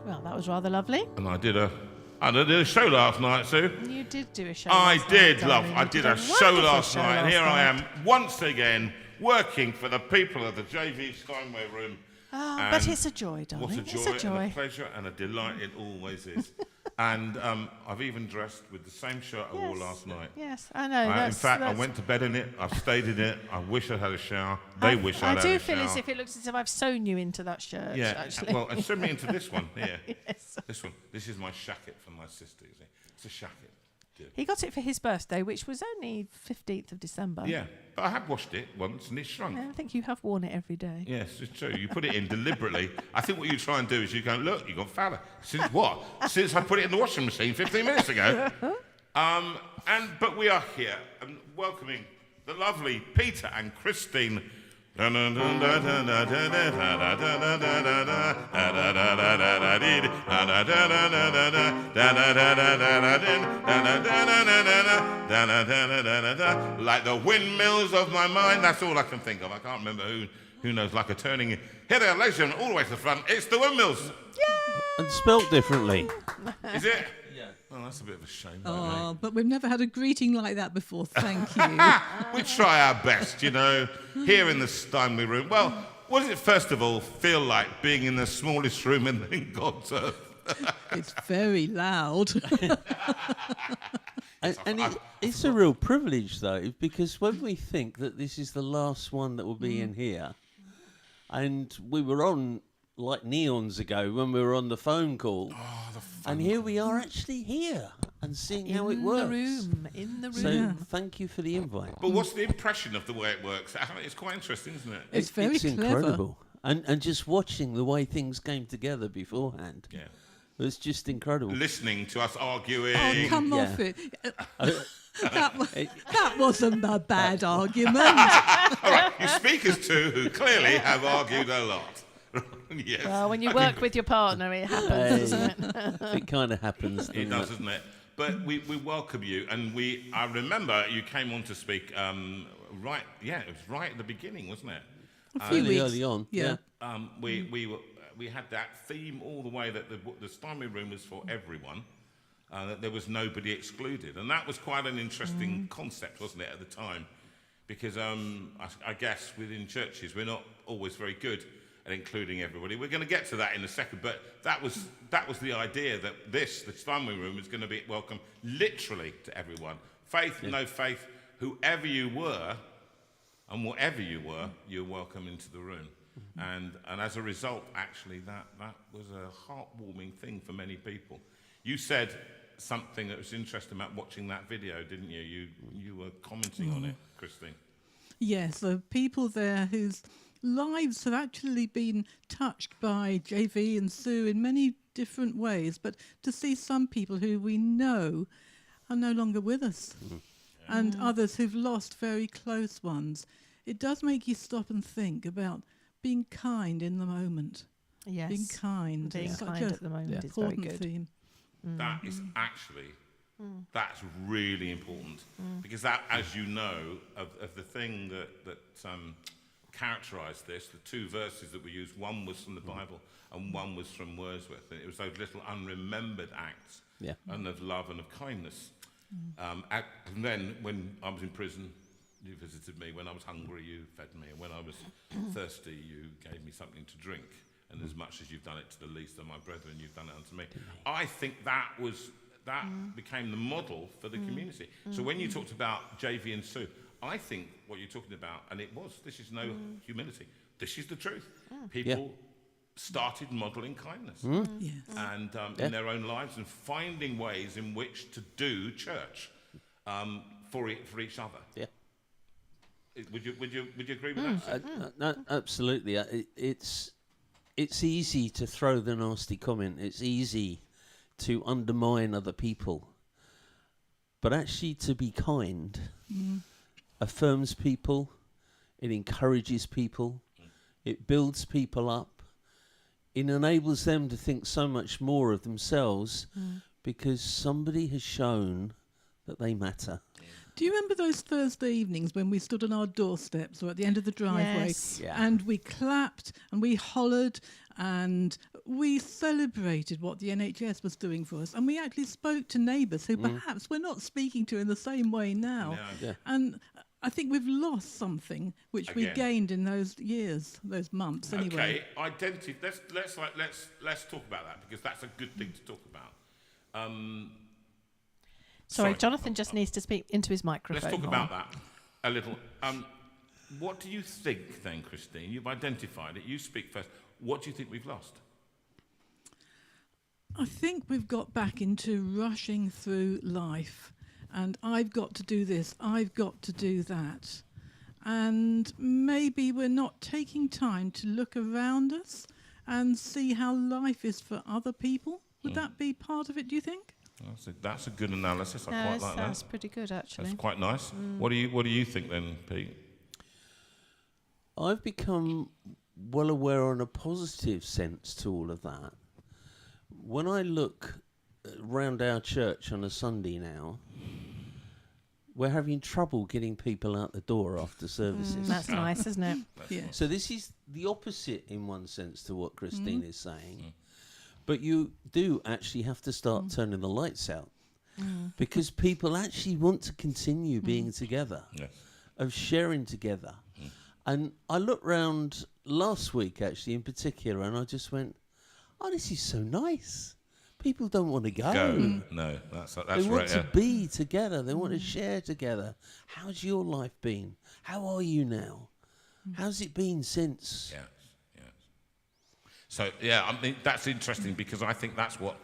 Well, that was rather lovely. And I did a show last night, Sue. You did do a show. I did, night, love. darling. I You did a show wonderful last show night, and last here I night. am once again working for the people of the JV Steinway room. Oh, but it's a joy, darling. What a joy, It's a joy. and a pleasure and a delight it always is. And I've even dressed with the same shirt I wore last night. Yes, I know. In fact, I went to bed in it. I've stayed in it. I wish I had a shower. They wish I had a shower. I do feel as if it looks as if I've sewn you into that shirt. Yeah, actually. well, and send me into this one here. Yes. This one. This is my shacket for my sister. You see, it's a shacket. He got it for his birthday, which was only 15th of December. Yeah, but I have washed it once and it's shrunk. Yeah, I think you have worn it every day. Yes, it's true. You put it in deliberately. I think what you try and do is you go, look, you got fatter. Since what? Since I put it in the washing machine 15 minutes ago. But we are here and welcoming the lovely Peter and Christine. Like the windmills of my mind. That's all I can think of. I can't remember who knows, like a turning. Here they are, ladies and gentlemen, all the way to the front. It's the windmills. And spelt differently. Is it? Yeah. Oh, that's a bit of a shame. Oh, but we've never had a greeting like that before. Thank you. We try our best, you know, here in the Steinway room. Well, what does it first of all feel like being in the smallest room in God's earth? It's very loud. It's a real privilege, though, because when we think that this is the last one that will be in here, and we were on like neons ago when we were on the phone call. Oh, the phone and here call. we are actually here and seeing how it works. In the room. So thank you for the invite. But what's the impression of the way it works? It's quite interesting, isn't it? It's very it's clever. incredible. And just watching the way things came together beforehand. Yeah. It was just incredible. Listening to us arguing. Oh, come Yeah. off it. That wasn't a bad argument. All right, you speak as two who clearly have argued a lot. Yes. Well, when you work with your partner, it happens, doesn't it? It kind of happens. It does, doesn't it? But we welcome you, and I remember you came on to speak it was right at the beginning, wasn't it? A few weeks. Early on. Yeah. We had that theme all the way that the Steinway room was for everyone, that there was nobody excluded, and that was quite an interesting concept, wasn't it, at the time? Because I guess within churches we're not always very good at including everybody. We're going to get to that in a second, but that was the idea that the Steinway room is going to be welcome literally to everyone. Faith, no faith, whoever you were, and whatever you were, you're welcome into the room. And as a result, actually, that was a heartwarming thing for many people. You said something that was interesting about watching that video, didn't you? You were commenting on it, Christine. Yes, the people there whose lives have actually been touched by JV and Sue in many different ways, but to see some people who we know are no longer with us, and others who've lost very close ones, it does make you stop and think about being kind in the moment. Yes. Being kind. Being It's such kind a at the moment is very important good. theme. That is actually, that's really important. Because that, as you know, of the thing that characterised this, the two verses that we used, one was from the Bible and one was from Wordsworth. And it was those little unremembered acts and of love and of kindness. And then when I was in prison, you visited me. When I was hungry, you fed me. And when I was thirsty, you gave me something to drink. And as much as you've done it to the least of my brethren, you've done it unto me. I think that became the model for the community. So when you talked about JV and Sue, I think what you're talking about, and this is no humility, this is the truth. People started modelling kindness Yes. and in their own lives and finding ways in which to do church for each other. Yeah. Would you agree with that? No, absolutely. It's easy to throw the nasty comment. It's easy to undermine other people. But actually to be kind affirms people, it encourages people, it builds people up, it enables them to think so much more of themselves because somebody has shown that they matter. Do you remember those Thursday evenings when we stood on our doorsteps or at the end of the driveway and we clapped and we hollered and we celebrated what the NHS was doing for us, and we actually spoke to neighbours who perhaps we're not speaking to in the same way now. No. And I think we've lost something which we gained in those years, those months anyway. Okay, identity. Let's talk about that because that's a good thing to talk about. Sorry, Jonathan just needs to speak into his microphone. Let's talk about that a little. What do you think then, Christine? You've identified it. You speak first. What do you think we've lost? I think we've got back into rushing through life, and I've got to do this, I've got to do that. And maybe we're not taking time to look around us and see how life is for other people. Would that be part of it, do you think? That's a good analysis. I quite like that. That's pretty good, actually. That's quite nice. What do you think then, Pete? I've become well aware on a positive sense to all of that. When I look around our church on a Sunday now, we're having trouble getting people out the door after services. That's nice, isn't it? Yeah. So this is the opposite in one sense to what Christine is saying. But you do actually have to start turning the lights out because people actually want to continue being together, of sharing together. And I looked round last week actually in particular and I just went, oh, this is so nice. People don't want to go. No, that's they right. want to be together. They want to share together. How's your life been? How are you now? How's it been since? Yes. So, yeah, I mean, that's interesting because I think that's what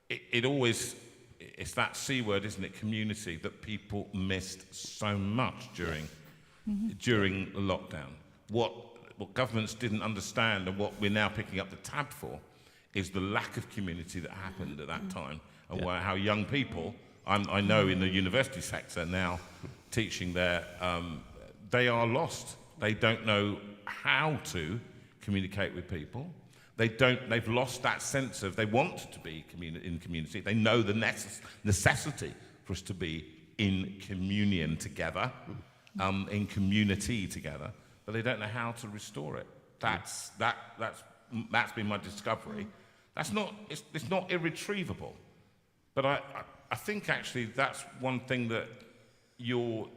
it always, it's that C word, isn't it, community, that people missed so much during the lockdown. What governments didn't understand and what we're now picking up the tab for is the lack of community that happened at that time, and how young people, I know in the university sector now, teaching there, they are lost. They don't know how to communicate with people. They've lost that sense of, they want to be in community. They know the necessity for us to be in communion together, in community together, but they don't know how to restore it. That's been my discovery. It's not irretrievable, but I think actually that's one thing that you're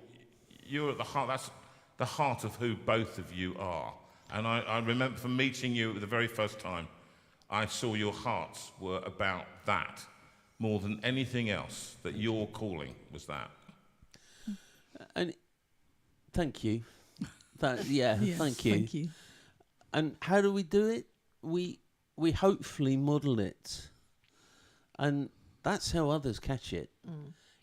at the heart. That's the heart of who both of you are. And I remember from meeting you the very first time, I saw your hearts were about that more than anything else, that your calling was that. And thank you. Thank you. Thank you. And how do we do it? We hopefully model it. And that's how others catch it.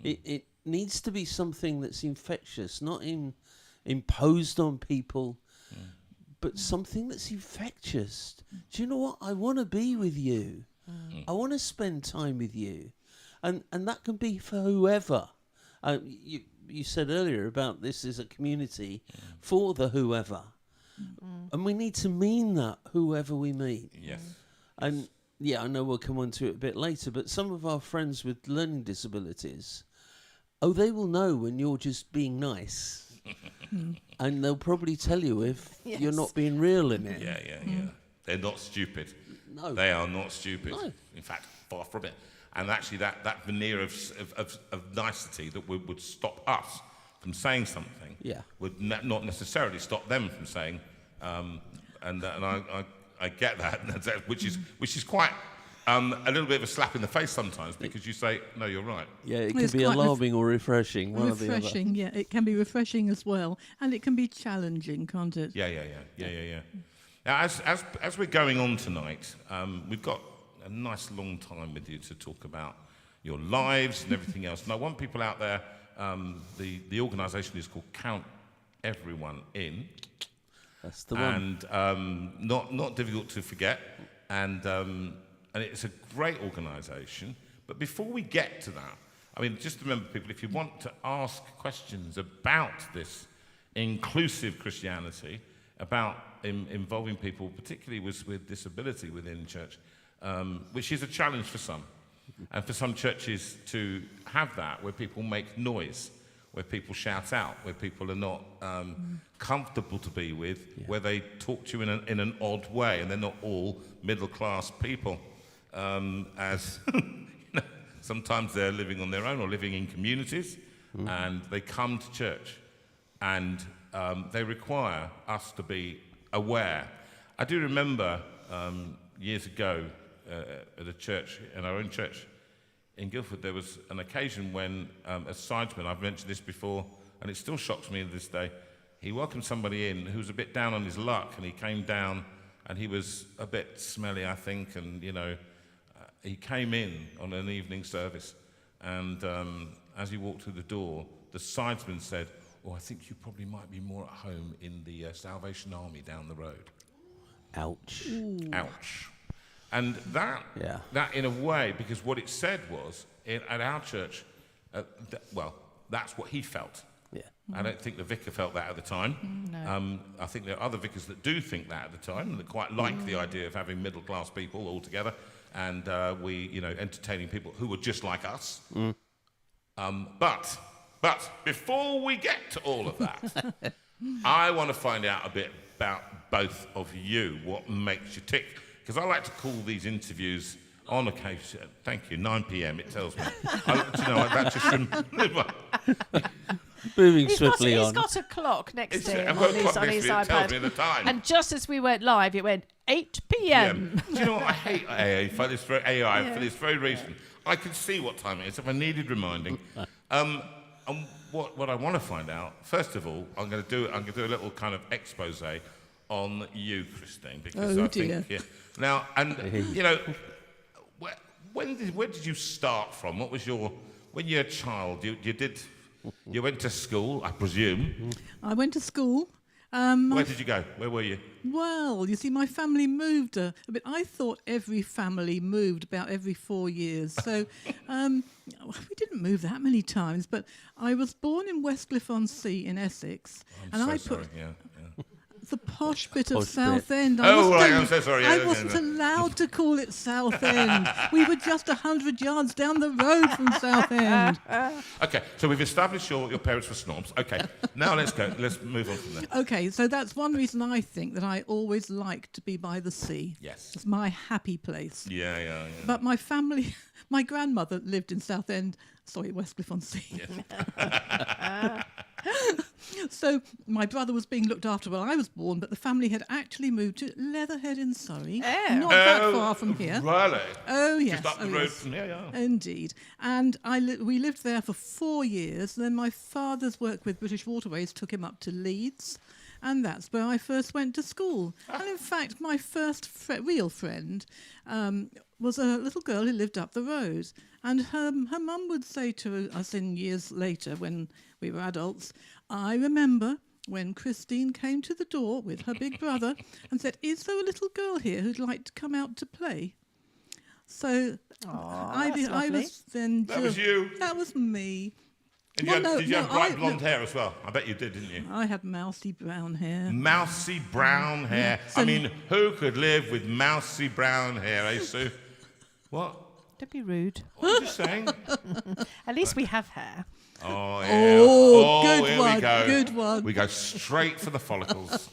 It needs to be something that's infectious, not imposed on people, but something that's infectious. Do you know what? I want to be with you. I want to spend time with you. And that can be for whoever. You said earlier about this is a community for the whoever. And we need to mean that, whoever we meet. Yes. And I know we'll come on to it a bit later, but some of our friends with learning disabilities, they will know when you're just being nice. And they'll probably tell you if you're not being real in it. Yeah. They're not stupid. No. They are not stupid. No. In fact, far from it. And actually that veneer of nicety that would stop us from saying something would not necessarily stop them from saying, and I get that, which is quite a little bit of a slap in the face sometimes, because you say, no, you're right. Yeah, it can be alarming or refreshing. One or the other. Refreshing, yeah. It can be refreshing as well. And it can be challenging, can't it? Yeah. Now, as we're going on tonight, we've got a nice long time with you to talk about your lives and everything else. And I want people out there, the organisation is called Count Everyone In. That's the one. And not difficult to forget. And it's a great organisation. But before we get to that, I mean, just remember, people, if you want to ask questions about this inclusive Christianity, about involving people, particularly with disability within church, which is a challenge for some. And for some churches to have that, where people make noise, where people shout out, where people are not comfortable to be with, where they talk to you in an odd way, and they're not all middle-class people. As sometimes they're living on their own or living in communities, and they come to church, and they require us to be aware. I do remember years ago at a church, in our own church in Guildford, there was an occasion when a sidesman, I've mentioned this before, and it still shocks me to this day, he welcomed somebody in who was a bit down on his luck, and he came down and he was a bit smelly, I think, and he came in on an evening service, and as he walked through the door, the sidesman said, I think you probably might be more at home in the Salvation Army down the road. Ouch. Ooh. Ouch. And that in a way, because what it said was, at our church, that's what he felt. Yeah. I don't think the vicar felt that at the time. No. I think there are other vicars that do think that at the time, and that quite like the idea of having middle-class people all together, and entertaining people who were just like us. But before we get to all of that, I want to find out a bit about both of you, what makes you tick. Because I like to call these interviews on occasion. Thank you, 9 p.m. it tells me. That just shouldn't. Moving swiftly on. He's got a clock next to him on his iPad. It tells me the time. And just as we went live, it went 8 p.m. Do you know what? I hate AI for this very reason. I can see what time it is if I needed reminding. And what I want to find out, first of all, I'm going to do a little kind of expose on you, Christine, because I think now, and where did you start from? What was when you're a child? You went to school, I presume. I went to school. Where did you go? Where were you? Well, you see, my family moved a bit. I thought every family moved about every 4 years. So we didn't move that many times, but I was born in Westcliff-on-Sea in Essex. The posh bit of Southend. I'm so sorry. I wasn't allowed to call it Southend. We were just 100 yards down the road from Southend. Okay, so we've established your parents were snobs. Okay, now let's go. Let's move on from there. Okay, so that's one reason I think that I always liked to be by the sea. Yes. It's my happy place. Yeah. But my family, my grandmother lived in Southend, Westcliff-on-Sea. Yes. So my brother was being looked after when I was born, but the family had actually moved to Leatherhead in Surrey, not that far from here. Really? Oh, yes. Just up the road from here, yeah. Indeed. And we lived there for 4 years. Then my father's work with British Waterways took him up to Leeds, and that's where I first went to school. And in fact, my first real friend was a little girl who lived up the road. And her mum would say to us in years later when we were adults, I remember when Christine came to the door with her big brother and said, is there a little girl here who'd like to come out to play? So I was then... That was you? That was me. And did you have bright blonde hair as well? I bet you did, didn't you? I had mousy brown hair. Mousy brown hair. Yeah. I mean, who could live with mousy brown hair, eh, Sue? What? Don't be rude. What am I just saying? At least we have hair. Oh, yeah. Good here one. we go. Good one. We go straight for the follicles.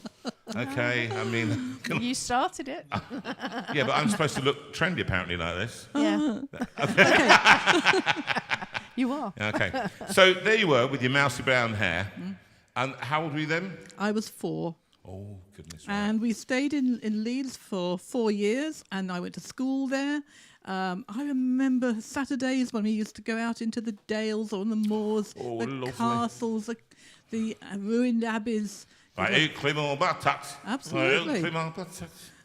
Okay, I mean... You started it. Yeah, but I'm supposed to look trendy, apparently, like this. Yeah. You are. Okay. So there you were with your mousy brown hair. And how old were you then? I was 4. Oh, goodness. And we stayed in Leeds for 4 years, and I went to school there. I remember Saturdays when we used to go out into the dales or on the moors, the lovely. Castles, the ruined abbeys. Absolutely.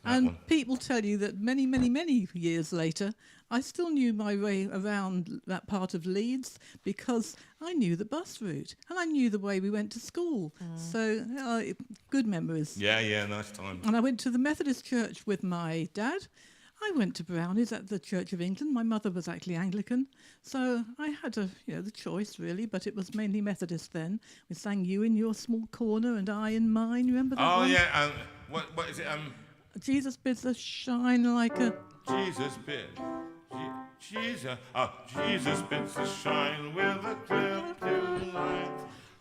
And people tell you that many, many, many years later, I still knew my way around that part of Leeds because I knew the bus route and I knew the way we went to school. So, good memories. Yeah, nice time. And I went to the Methodist church with my dad. I went to Brownies at the Church of England. My mother was actually Anglican, so I had the choice really, but it was mainly Methodist then. We sang "You in Your Small Corner" and "I in Mine." Remember that one? Oh yeah. What is it? Jesus bids us shine like a. Jesus bids us shine with a clear blue light,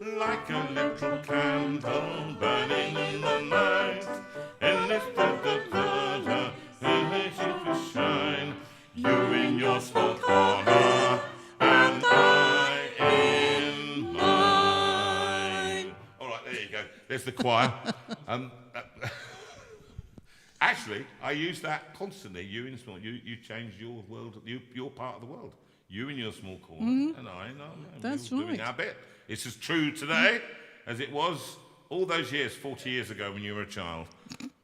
like a little candle burning in the night. And this shine, you in your small corner, and I in mine. All right, there you go. There's the choir. Actually, I use that constantly. You in small. You changed your world. Your part of the world. You in your small corner, and I in mine. That's We're right. doing our bit. It's as true today as it was all those years, 40 years ago, when you were a child.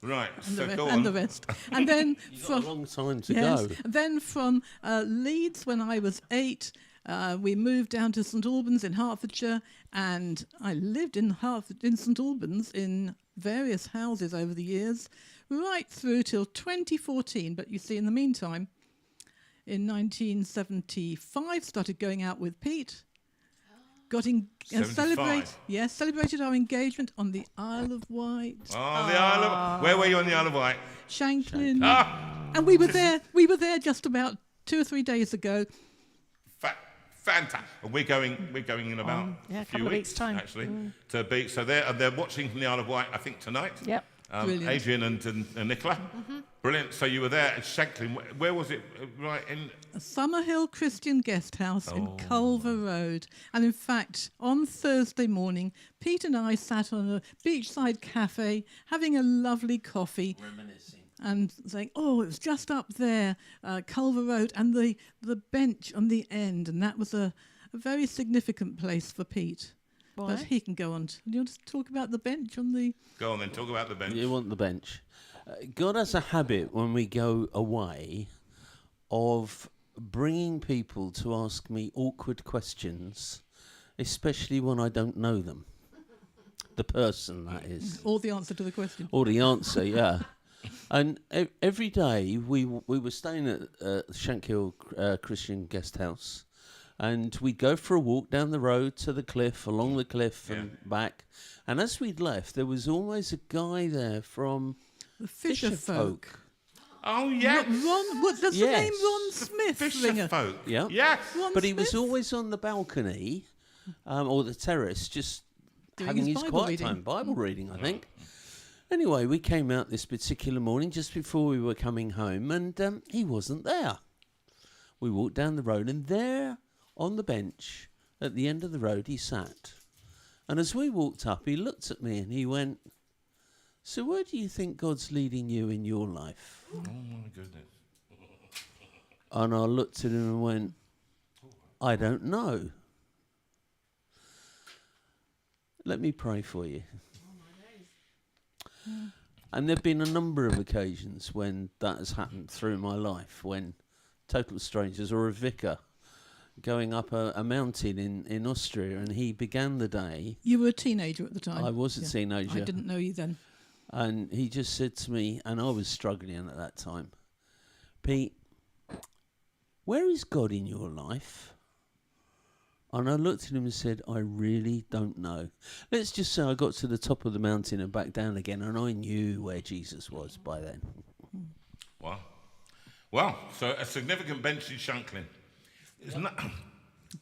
Right, go on. And the rest. And then You've got a long time to go. Then from Leeds, when I was 8, we moved down to St Albans in Hertfordshire, and I lived in St Albans in various houses over the years, right through till 2014. But you see, in the meantime, in 1975, started going out with Pete. Celebrated our engagement on the Isle of Wight. Oh, the Isle of... Where were you on the Isle of Wight? Shanklin. And we were there just about 2 or 3 days ago. Fantastic. And we're going in about a few couple of weeks' time. actually, to be. So they're watching from the Isle of Wight, I think, tonight. Yep. Adrian and Nicola. Brilliant. So you were there at Shanklin. Where was it? Right in... Summerhill Christian Guest House in Culver Road. And in fact, on Thursday morning, Pete and I sat on a beachside cafe having a lovely coffee. Reminiscing. And saying, it was just up there, Culver Road, and the bench on the end. And that was a very significant place for Pete. But he can go on. Do you want to talk about the bench on the... Go on then, talk about the bench. You want the bench. God has a habit when we go away of bringing people to ask me awkward questions, especially when I don't know them. The person, that is. Or the answer to the question. Or the answer, yeah. And every day we were staying at Shankhill Christian Guest House, and we'd go for a walk down the road to the cliff, along the cliff and back. And as we'd left, there was always a guy there from the Fisher Folk. Oh, yeah. Ron, what's the name? Ron Smith. Fisher Folk. Yeah. Yes. Ron But Smith? he was always on the balcony or the terrace, just having his Bible quiet reading. time, Bible reading, I think. Anyway, we came out this particular morning just before we were coming home, and he wasn't there. We walked down the road, and there on the bench at the end of the road he sat. And as we walked up, he looked at me and he went, "So where do you think God's leading you in your life?" Oh, my goodness. And I looked at him and went, "I don't know. Let me pray for you." And there have been a number of occasions when that has happened through my life, when total strangers or a vicar going up a mountain in Austria, and he began the day. You were a teenager at the time. I was a teenager. I didn't know you then. And he just said to me, and I was struggling at that time, "Pete, where is God in your life?" And I looked at him and said, "I really don't know." Let's just say I got to the top of the mountain and back down again, and I knew where Jesus was by then. Wow. Well, so a significant bench in Shanklin.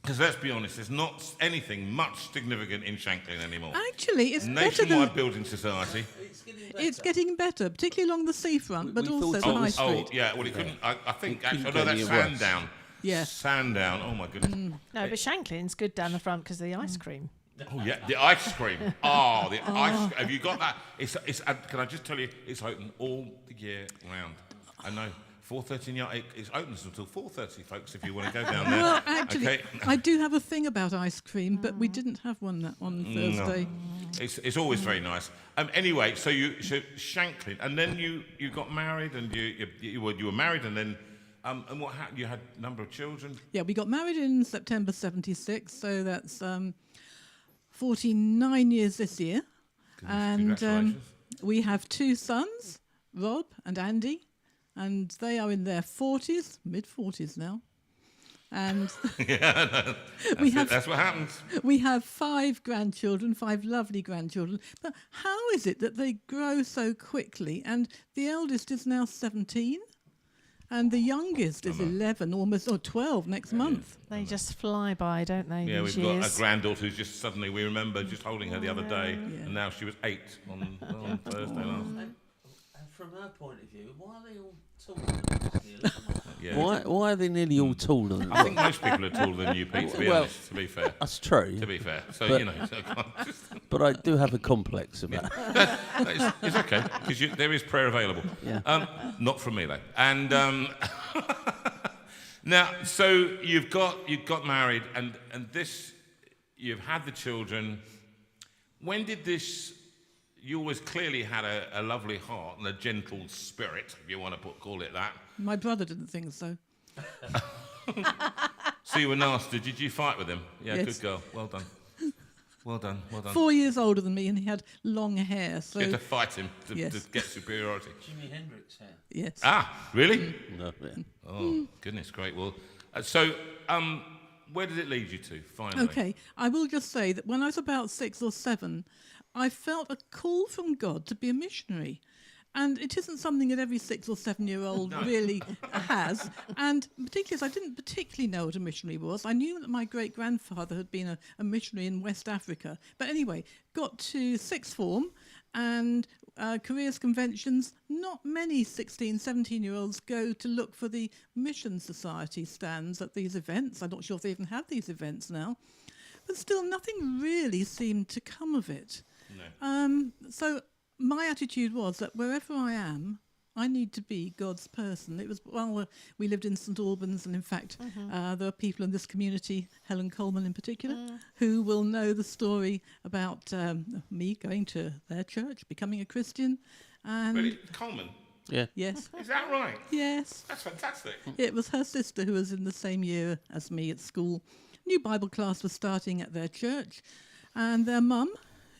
Because let's be honest, there's not anything much significant in Shanklin anymore. Actually, it's better than... Nationwide Building Society. It's getting better, particularly along the seafront, but We also thought the High it Street. Oh, yeah, well, it couldn't... I think, couldn't actually, go no, that's any worse. Sandown. Yeah. Sandown, oh, my goodness. No, but Shanklin's good down the front because of the ice cream. Oh, yeah, the ice cream. Oh, the ice... Have you got that? It's. Can I just tell you, it's open all the year round. I know. 4:30 it's open until 4:30, folks, if you want to go down there. Well, actually, Okay. I do have a thing about ice cream, but we didn't have one on Thursday. It's always very nice. Anyway, so Shanklin, and then you got married, and you were married, and then and what happened? You had a number of children. Yeah, we got married in September '76, so that's 49 years this year. Congratulations. We have 2 sons, Rob and Andy, and they are in their 40s, mid-40s now. And That's what happens. we have 5 grandchildren, 5 lovely grandchildren. But how is it that they grow so quickly? And the eldest is now 17, and the youngest is 11, almost, or 12 next month. They just fly by, don't they? Yeah, these we've got years? a granddaughter who's just suddenly, we remember just holding her the other day, and now she was 8 on Thursday last. And from her point of view, why are they all taller? Yeah. Why are they nearly all taller than I think most people are taller than you, Pete, to be honest, to be fair. That's true. To be fair. So, But- you know, so just, But I do have a complex about it. it's okay, because there is prayer available. Yeah. Not from me, though. And now, so you've got married, and this, you've had the children. When did this... You always clearly had a lovely heart and a gentle spirit, if you want to call it that. My brother didn't think so. So you were nasty. Did you fight with him? Yeah, Yes. Good girl. Well done. Well done. 4 years older than me, and he had long hair. So You had to fight him to Yes. get superiority. Jimi Hendrix hair. yes. Ah, really? No, yeah. Oh, goodness, great. Well, so where did it lead you to, finally? Okay, I will just say that when I was about 6 or 7, I felt a call from God to be a missionary. And it isn't something that every 6 or 7-year-old really has. And particularly as I didn't particularly know what a missionary was. I knew that my great-grandfather had been a missionary in West Africa. But anyway, got to sixth form and careers conventions. Not many 16, 17-year-olds go to look for the Mission Society stands at these events. I'm not sure if they even have these events now. But still, nothing really seemed to come of it. No. So my attitude was that wherever I am, I need to be God's person. It was while we lived in St Albans, and in fact, there are people in this community, Helen Coleman in particular, who will know the story about me going to their church, becoming a Christian. And Really? Coleman? Yeah. yes, Is that right? yes. That's fantastic. It was her sister who was in the same year as me at school. New Bible class was starting at their church, and their mum,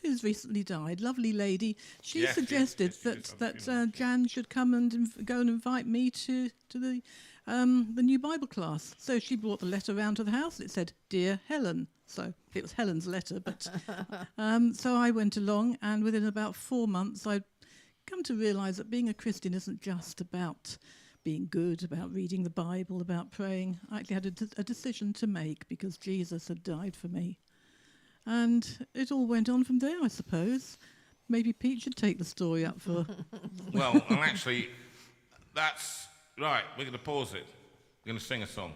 who's recently died, lovely lady, she suggested that Jan should come and go and invite me to the new Bible class. So she brought the letter round to the house. It said, "Dear Helen." So it was Helen's letter, but so I went along, and within about 4 months, I'd come to realise that being a Christian isn't just about being good, about reading the Bible, about praying. I actually had a decision to make because Jesus had died for me. And it all went on from there, I suppose. Maybe Pete should take the story up for... Well, actually, that's... Right, we're going to pause it. We're going to sing a song.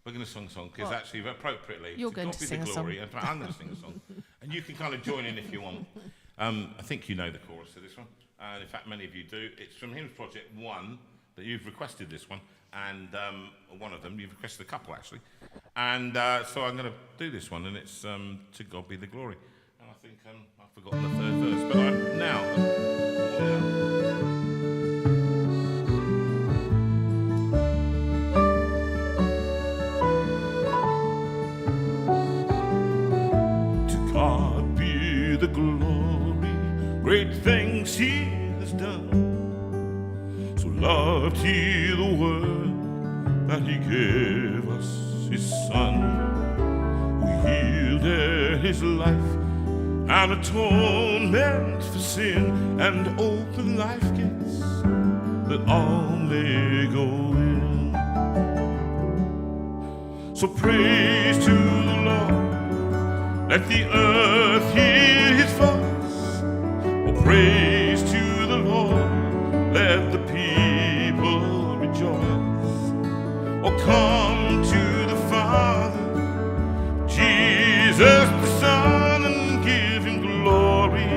We're going to sing a song, because actually, appropriately... You're going to sing a song. I'm going to sing a song. And you can kind of join in if you want. I think you know the chorus to this one. And in fact, many of you do. It's from Hymns Project 1 that you've requested this one. And one of them, you've requested a couple, actually. And so I'm going to do this one, and it's To God Be the Glory. And I think I've forgotten the third verse, but I'm now... To God be the glory, great things he has done. So loved he the world that he gave us his Son, who yielded his life an atonement for sin, and open life gates that all may go in. So praise to the Lord, let the earth hear his voice. Oh, praise to the Lord, let the people rejoice. Oh, come to the Father, Jesus the Son, and give him glory.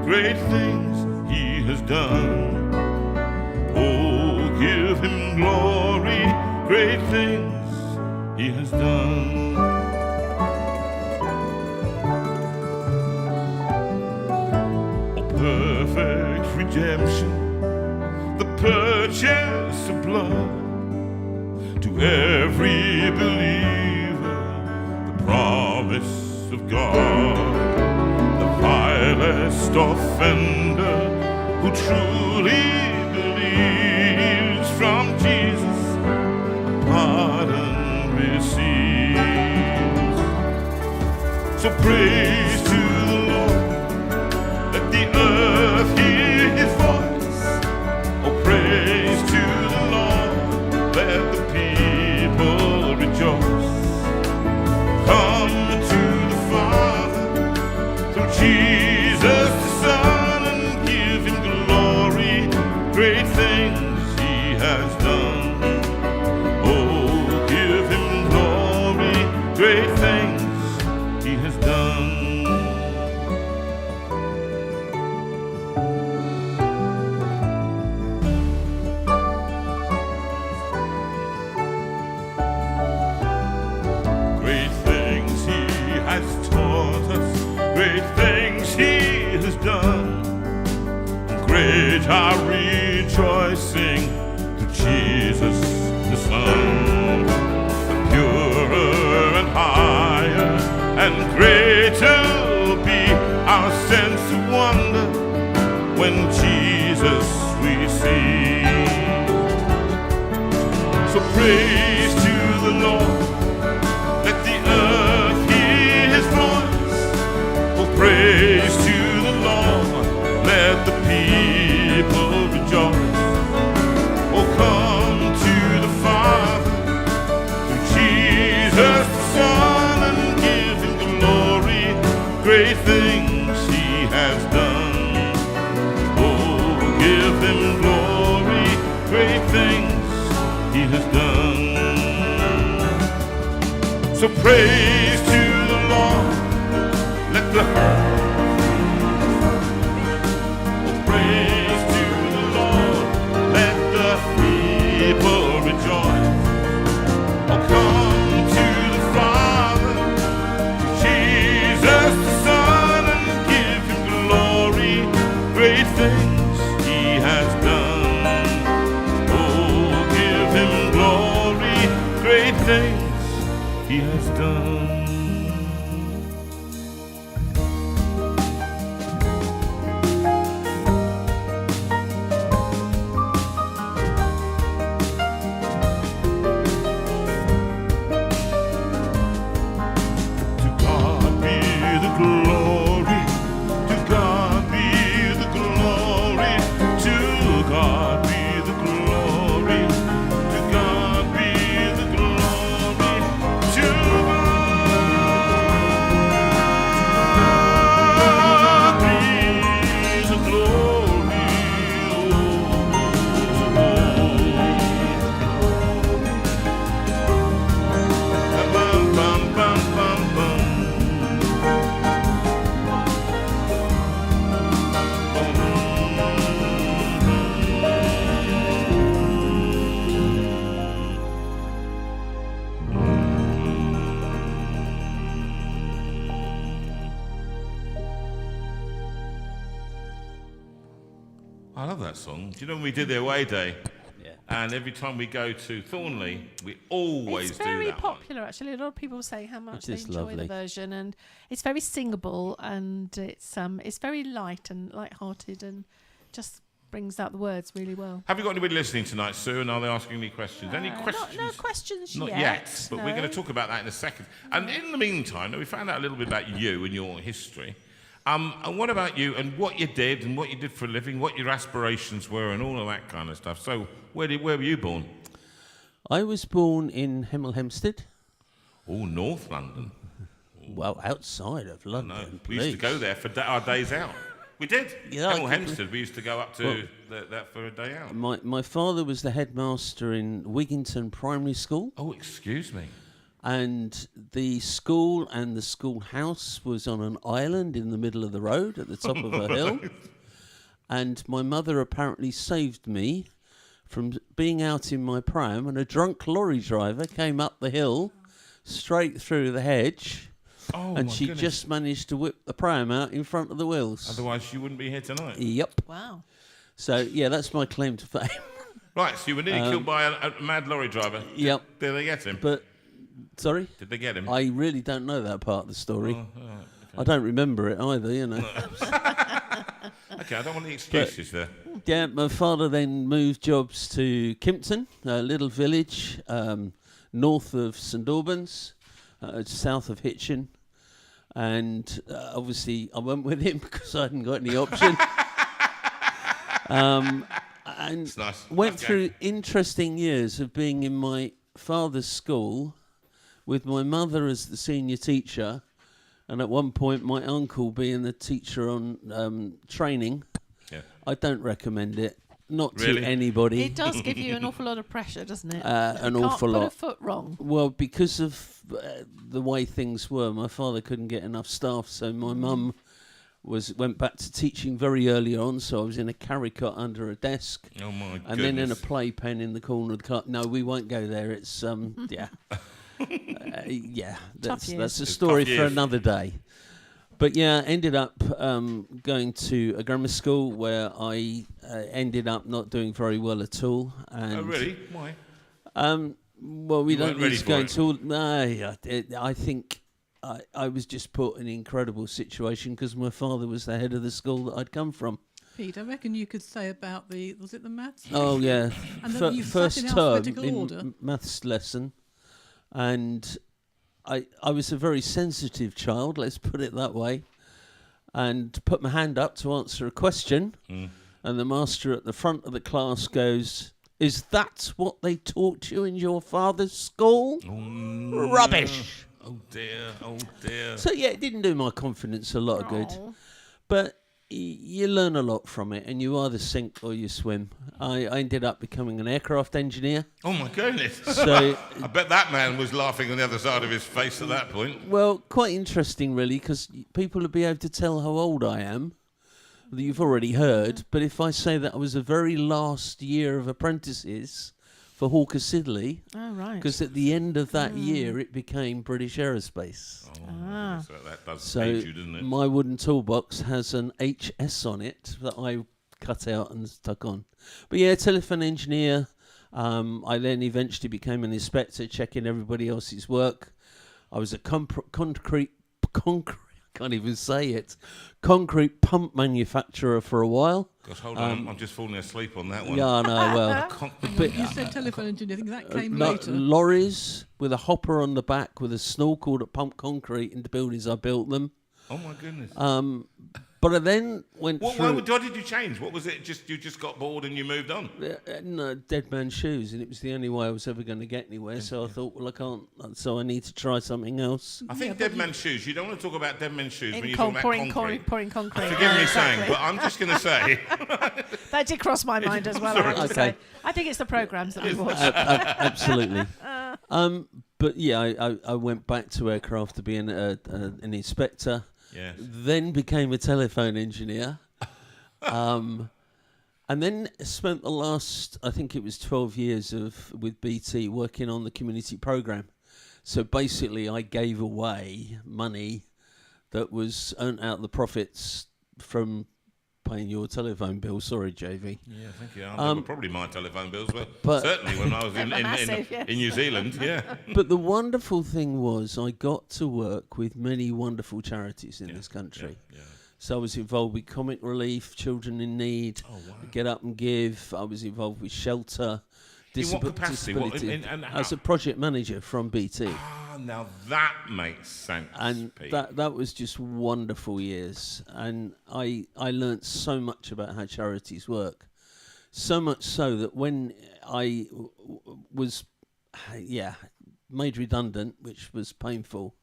Great things he has done. Oh, give him glory. Great things he has done. Oh, perfect redemption, the purchase of blood. To every believer, the promise of God. The vilest offender who truly believes, from Jesus pardon receives. So praise to the Lord, let the earth hear his voice. Oh, praise to the Lord, let the people rejoice. Come to the Father through Jesus the Son, and give him glory. Great things he has done. Oh, give him glory. Great things he has done. Great things he has taught us, great things he has done. Great our rejoicing to Jesus the Son. Purer and higher and greater will be our sense of wonder when Jesus we see. So praise to the Lord, let the earth hear his voice. Oh, praise to the Lord, let the people rejoice. Oh, come to the Father, through Jesus the Son, and give him glory. Great things he has done. Oh, give him glory. Great things he has done. So praise to the Lord, let the oh, praise to the Lord, let I love that song. Do you know when we did the away day? Yeah. And every time we go to Thornley, we always do that. It's very popular, actually. A lot of people say how much they enjoy the version, and it's very singable, and it's very light and light-hearted, and just brings out the words really well. Have you got anybody listening tonight, Sue? And are they asking any questions? Any questions? No questions Not yet. yet, but we're going to talk about that in a second. And in the meantime, we found out a little bit about you and your history. And what about you and what you did and what you did for a living, what your aspirations were and all of that kind of stuff. So where were you born? I was born in Hemel Hempstead. Oh, North London. Well, outside of London. No, we used to go there for our days out. We did. Yeah, Hemel Hempstead, we used to go up to that for a day out. My father was the headmaster in Wigginton Primary School. Oh, excuse me. And the school and the schoolhouse was on an island in the middle of the road at the top of a hill. And my mother apparently saved me from being out in my pram, and a drunk lorry driver came up the hill straight through the hedge. Oh, and my she goodness. just managed to whip the pram out in front of the wheels. Otherwise, you wouldn't be here tonight. Yep. Wow. So, yeah, that's my claim to fame. Right, so you were nearly killed by a mad lorry driver. Yep. Did they get him? But, sorry? Did they get him? I really don't know that part of the story. Oh, all right, okay. I don't remember it either, you know. Okay, I don't want any excuses there. Yeah, my father then moved jobs to Kimpton, a little village north of St Albans, south of Hitchin. And obviously I went with him because I hadn't got any option. And It's nice. went Okay. through interesting years of being in my father's school with my mother as the senior teacher, and at one point my uncle being the teacher on training. Yeah. I don't recommend it. Not Really? to anybody. It does give you an awful lot of pressure, doesn't it? An You awful can't lot. put a foot wrong. Well, because of the way things were, my father couldn't get enough staff, so my mum went back to teaching very early on. So I was in a carry cot under a desk, Oh, my goodness. and then in a playpen in the corner of the cart. No, we won't go there. It's yeah, yeah. That's years. a It's story tough for years. another day. But yeah, ended up going to a grammar school where I ended up not doing very well at all. And Oh, really? Why? well, we You don't weren't need ready to for go it? into. No, I think I was just put in an incredible situation because my father was the head of the school that I'd come from. Pete, I reckon you could say about was it the maths? Oh yeah, And then you sat first in term alphabetical in order. maths lesson, and I was a very sensitive child. Let's put it that way, and put my hand up to answer a question, and the master at the front of the class goes, "Is that what they taught you in your father's school?" Rubbish. Oh, dear. Oh, dear. So yeah, it didn't do my confidence a lot of good, but you learn a lot from it, and you either sink or you swim. I ended up becoming an aircraft engineer. Oh, my goodness. So, I bet that man was laughing on the other side of his face at that point. well, quite interesting, really, because people will be able to tell how old I am. That you've already heard, but if I say that I was the very last year of apprentices for Hawker Siddeley, Oh, right. because at the end of that year it became British Aerospace. So that does So age you, doesn't it? my wooden toolbox has an HS on it that I cut out and stuck on. But yeah, telephone engineer. I then eventually became an inspector, checking everybody else's work. I was a concrete. Can't even say it. Concrete pump manufacturer for a while. Gosh, hold on. I'm just falling asleep on that one. Yeah, I know. Well, But you said telephone engineer. I think that came later. lorries with a hopper on the back with a snorkel that pumped concrete into buildings. I built them. Oh, my goodness. But I then went Why through. did you change? What was it? You just got bored and you moved on? No, dead man's shoes, and it was the only way I was ever going to get anywhere. So I thought, well, I can't. So I need to try something else. I think Dead Man's Shoes, you don't want to talk about Dead Man's Shoes when In you're talking about pouring concrete. concrete. Forgive Yeah, me exactly. saying, but I'm just going to say, That did cross my mind as well. I have to Okay. say. I think it's the programmes that we watch. Absolutely. But yeah, I went back to aircraft to be an inspector. yes. Then became a telephone engineer. And then spent the last, I think it was 12 years with BT working on the community programme. So basically I gave away money that was earned out of the profits from paying your telephone bill. Sorry, JV. Yeah, thank you. Probably my telephone bills, but certainly when I was in New Zealand, yeah. But the wonderful thing was I got to work with many wonderful charities in this country. Yeah. So I was involved with Comic Relief, Children in Need, Get Up and Give. I was involved with Shelter, in what capacity? Disability. As a project manager from BT. Now that makes sense. And Pete. that was just wonderful years. And I learnt so much about how charities work. So much so that when I was made redundant, which was painful.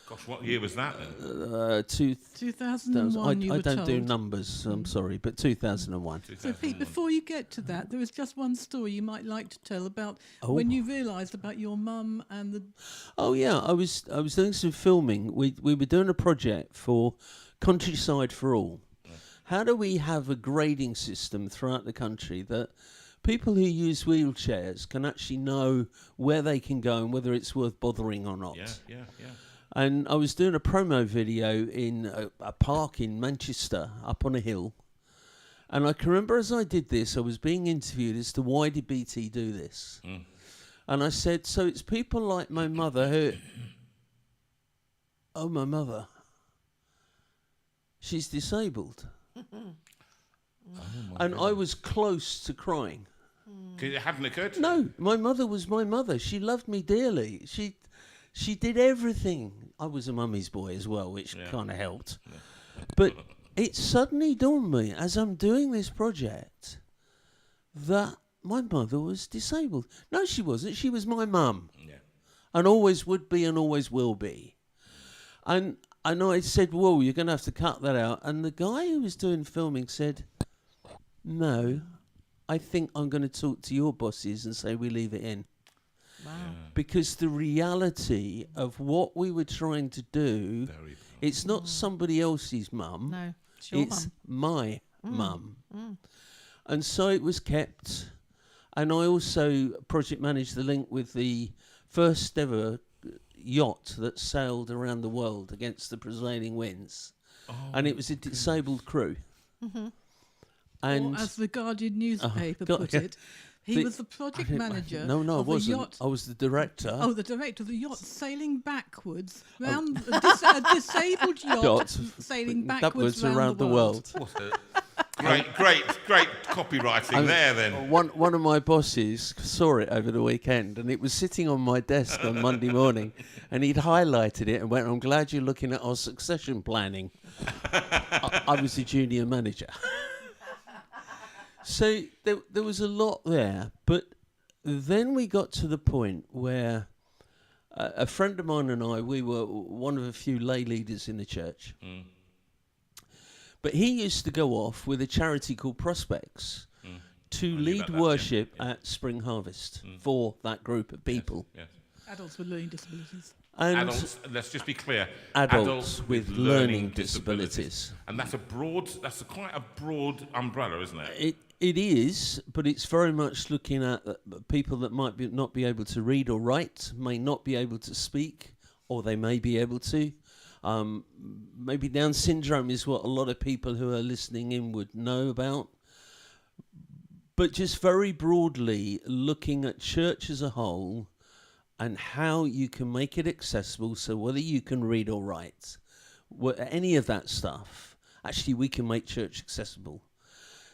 Gosh, what year was that then? 2001. I don't do numbers, I'm sorry, but 2001. So, Pete, before you get to that, there is just one story you might like to tell about when you realised about your mum and the... Oh, yeah, I was doing some filming. We were doing a project for Countryside for All. How do we have a grading system throughout the country that people who use wheelchairs can actually know where they can go and whether it's worth bothering or not? Yeah. And I was doing a promo video in a park in Manchester, up on a hill. And I can remember as I did this, I was being interviewed as to why did BT do this? And I said, so it's people like my mother who... Oh, my mother. She's disabled. And I was close to crying. Because it hadn't occurred? No, my mother was my mother. She loved me dearly. She did everything. I was a mummy's boy as well, which kind of helped. But it suddenly dawned on me as I'm doing this project that my mother was disabled. No, she wasn't. She was my mum. Yeah. And always would be and always will be. And I said, whoa, you're going to have to cut that out. And the guy who was doing filming said, no, I think I'm going to talk to your bosses and say we leave it in. Wow. Yeah. Because the reality of what we were trying to do, it's not somebody else's mum. No, it's my mum. And so it was kept. And I also project managed the link with the first ever yacht that sailed around the world against the prevailing winds. And it was a disabled crew. And or as the Guardian newspaper put it, he was the project manager. No, I of wasn't. The yacht. I was the director. Oh, the director of the yacht sailing backwards round a disabled yacht sailing backwards around the world. Great copywriting there. Then one of my bosses saw it over the weekend, and it was sitting on my desk on Monday morning, and he'd highlighted it and went, "I'm glad you're looking at our succession planning." I was a junior manager. So there was a lot there, but then we got to the point where a friend of mine and I, we were one of a few lay leaders in the church. But he used to go off with a charity called Prospects to lead worship at Spring Harvest for that group of people. Yes. Adults with learning disabilities. And adults, let's just be clear. Adults with learning disabilities. And that's quite a broad umbrella, isn't it? It is, but it's very much looking at people that might not be able to read or write, may not be able to speak, or they may be able to. Maybe Down syndrome is what a lot of people who are listening in would know about. But just very broadly, looking at church as a whole and how you can make it accessible, so whether you can read or write, any of that stuff, actually we can make church accessible.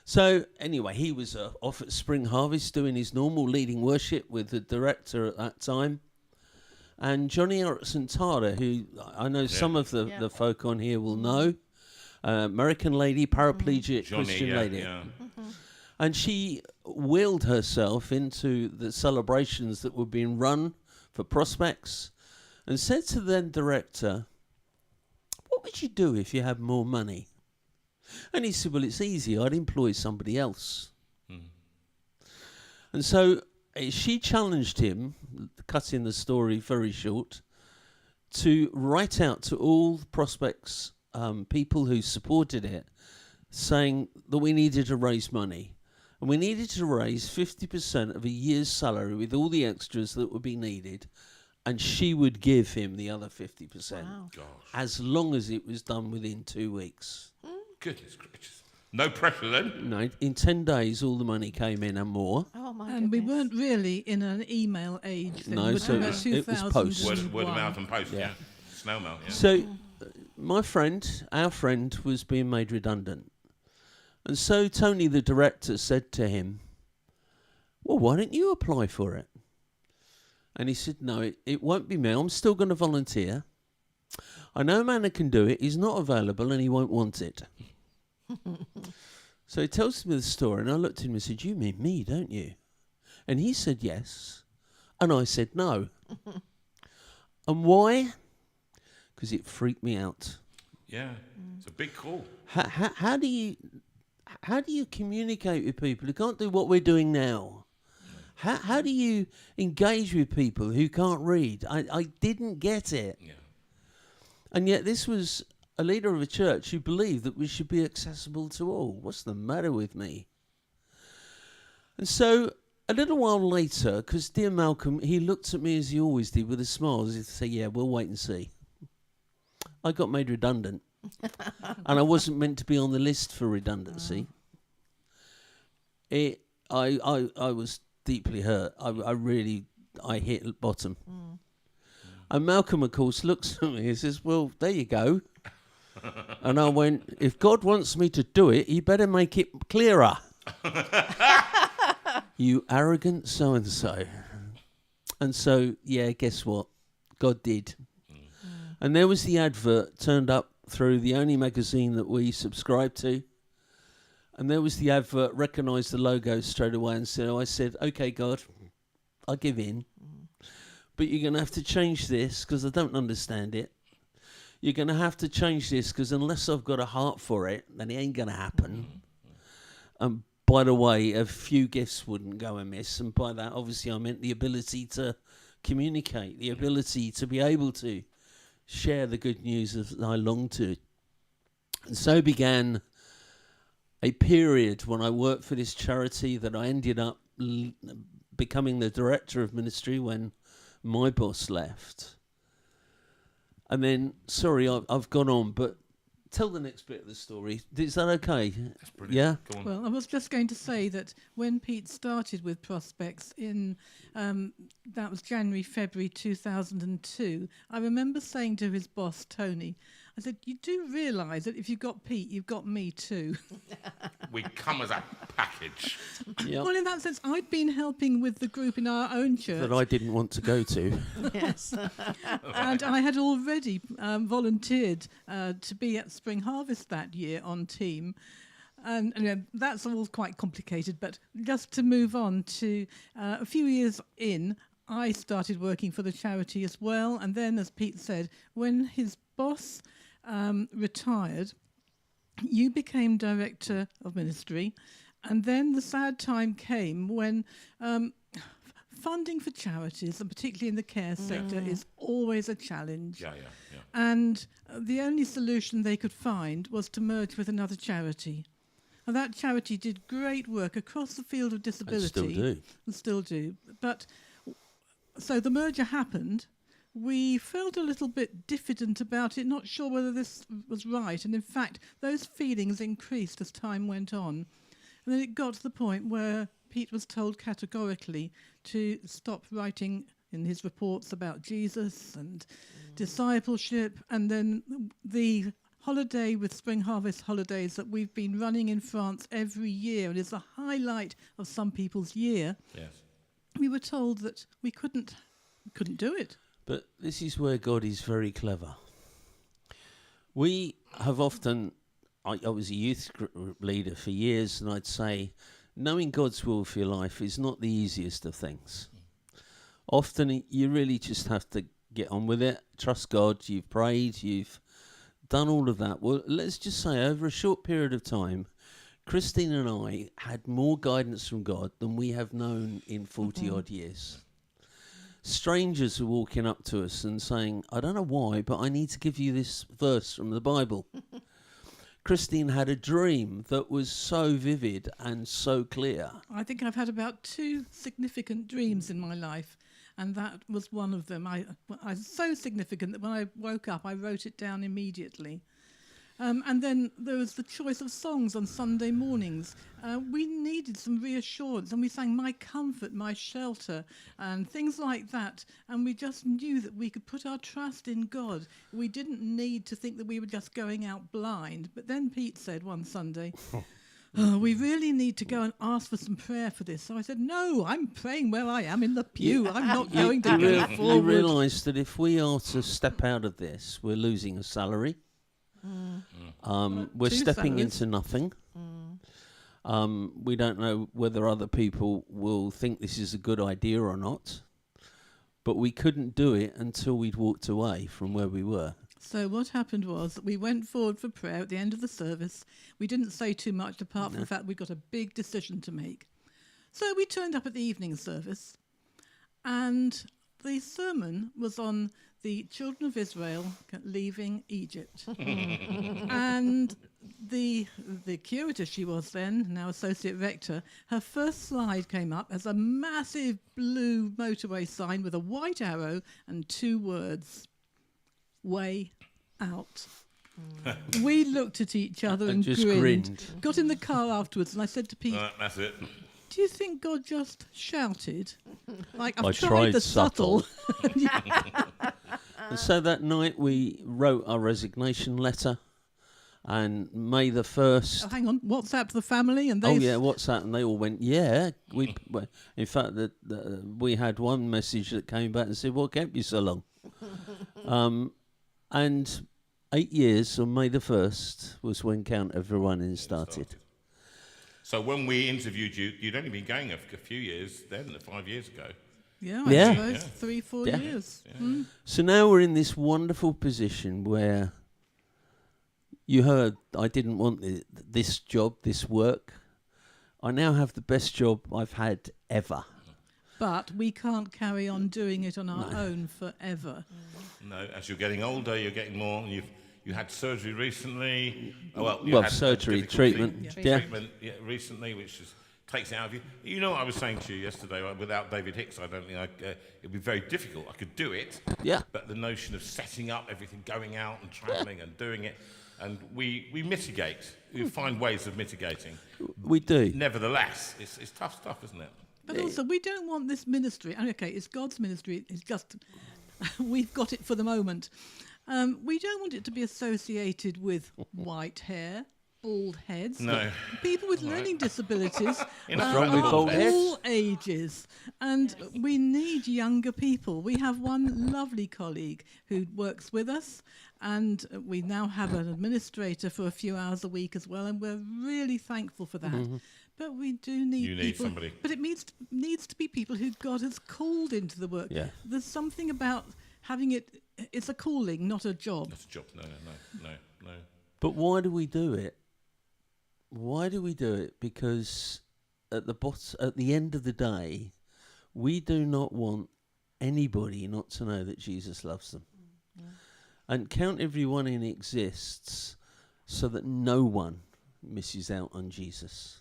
So anyway, he was off at Spring Harvest doing his normal leading worship with the director at that time. And Johnny Erickson Tada, who I know some of the folk on here will know, American lady, paraplegic Christian lady. Yeah. And she wheeled herself into the celebrations that were being run for Prospects and said to the then director, "What would you do if you had more money?" And he said, "Well, it's easy. I'd employ somebody else." And so she challenged him, cutting the story very short, to write out to all the Prospects people who supported it, saying that we needed to raise money. And we needed to raise 50% of a year's salary with all the extras that would be needed. And she would give him the other 50%. Wow. As long as it was done within 2 weeks. Goodness gracious. No pressure then? No, in 10 days, all the money came in and more. Oh my And we goodness. weren't really in an email age then. No, We're so talking it about was post. 2001. Word of mouth and post, yeah. Snail mail, yeah. So our friend was being made redundant. And so Tony, the director, said to him, well, why don't you apply for it? And he said, no, it won't be me. I'm still going to volunteer. I know a man that can do it. He's not available and he won't want it. So he tells me the story, and I looked at him and said, you mean me, don't you? And he said yes. And I said no. And why? Because it freaked me out. Yeah, it's a big call. How do you communicate with people who can't do what we're doing now? How do you engage with people who can't read? I didn't get it. Yeah. And yet this was a leader of a church who believed that we should be accessible to all. What's the matter with me? And so a little while later, because dear Malcolm, he looked at me as he always did with a smile, as if to say, yeah, we'll wait and see. I got made redundant. And I wasn't meant to be on the list for redundancy. I was deeply hurt. I hit bottom. And Malcolm, of course, looks at me and says, well, there you go. And I went, if God wants me to do it, he better make it clearer. You arrogant so-and-so. And so, yeah, guess what? God did. And there was the advert turned up through the only magazine that we subscribed to. And there was the advert, recognised the logo straight away and said, I said, okay, God, I give in. But you're going to have to change this because I don't understand it. You're going to have to change this because unless I've got a heart for it, then it ain't going to happen. And by the way, a few gifts wouldn't go amiss. And by that, obviously, I meant the ability to communicate, the ability to be able to share the good news that I long to. And so began a period when I worked for this charity that I ended up becoming the director of ministry when my boss left. And then, sorry, I've gone on, but tell the next bit of the story. Is that okay? That's brilliant. Yeah? Go on. Well, I was just going to say that when Pete started with Prospects in, that was January, February 2002, I remember saying to his boss, Tony, I said, you do realise that if you've got Pete, you've got me too. We come as a package. Yep. Well, in that sense, I'd been helping with the group in our own church. That I didn't want to go to. Yes. And I had already volunteered to be at Spring Harvest that year on team. And that's all quite complicated, but just to move on to a few years in, I started working for the charity as well. And then, as Pete said, when his boss retired, you became director of ministry. And then the sad time came when funding for charities, and particularly in the care sector, is always a challenge. Yeah. And the only solution they could find was to merge with another charity. And that charity did great work across the field of disability. And still do. But so the merger happened. We felt a little bit diffident about it, not sure whether this was right. And in fact, those feelings increased as time went on. And then it got to the point where Pete was told categorically to stop writing in his reports about Jesus and discipleship. And then the holiday with Spring Harvest holidays that we've been running in France every year and is the highlight of some people's year. Yes. We were told that we couldn't do it. But this is where God is very clever. We have often, I was a youth group leader for years, and I'd say, knowing God's will for your life is not the easiest of things. Often you really just have to get on with it, trust God, you've prayed, you've done all of that. Well, let's just say over a short period of time, Christine and I had more guidance from God than we have known in 40 odd years. Strangers were walking up to us and saying, I don't know why, but I need to give you this verse from the Bible. Christine had a dream that was so vivid and so clear. I think I've had about 2 significant dreams in my life, and that was one of them. I was so significant that when I woke up, I wrote it down immediately. And then there was the choice of songs on Sunday mornings. We needed some reassurance, and we sang "My Comfort, My Shelter" and things like that. And we just knew that we could put our trust in God. We didn't need to think that we were just going out blind. But then Pete said one Sunday, we really need to go and ask for some prayer for this. So I said, no, I'm praying where I am in the pew. I'm not going to go forward. You realise that if we are to step out of this, we're losing a salary. We're stepping into nothing. We don't know whether other people will think this is a good idea or not. But we couldn't do it until we'd walked away from where we were. So what happened was that we went forward for prayer at the end of the service. We didn't say too much apart from the fact we got a big decision to make. So we turned up at the evening service, and the sermon was on the children of Israel leaving Egypt. And the curator she was then, now associate rector, her first slide came up as a massive blue motorway sign with a white arrow and 2 words, "Way out." We looked at each other and just grinned. Got in the car afterwards, and I said to Pete, that's it. do you think God just shouted? Like, I've I tried the subtle. subtle. And so that night we wrote our resignation letter, and May the 1st... Oh, hang on, WhatsApp the family, and they... WhatsApp, and they all went, yeah. In fact, we had one message that came back and said, what kept you so long? And 8 years on May the 1st was when Count Everyone In started. So when we interviewed you, you'd only been going a few years then, 5 years ago. Yeah, I suppose 3-4 years. Yeah. Mm. So now we're in this wonderful position where you heard I didn't want this job, this work. I now have the best job I've had ever. But we can't carry on doing it on our own forever. No, as you're getting older, you're getting more. You had surgery recently. Surgery, treatment. Treatment recently, which takes it out of you. You know what I was saying to you yesterday, without David Hicks, I don't think it'd be very difficult. I could do it, but the notion of setting up everything, going out and travelling and doing it, and we mitigate. We find ways of mitigating. We do. Nevertheless, it's tough stuff, isn't it? But also, we don't want this ministry. Okay, it's God's ministry. It's just we've got it for the moment. We don't want it to be associated with white hair, bald heads. No. People with learning disabilities are all ages. And we need younger people. We have one lovely colleague who works with us, and we now have an administrator for a few hours a week as well, and we're really thankful for that. Mm-hmm. But we do need people. You need somebody. But it needs to be people who God has called into the work. Yeah. There's something about having it. It's a calling, not a job. Not a job. No. But why do we do it? Why do we do it? Because at the end of the day, we do not want anybody not to know that Jesus loves them. Mm-hmm. And Count Everyone In exists so that no one misses out on Jesus.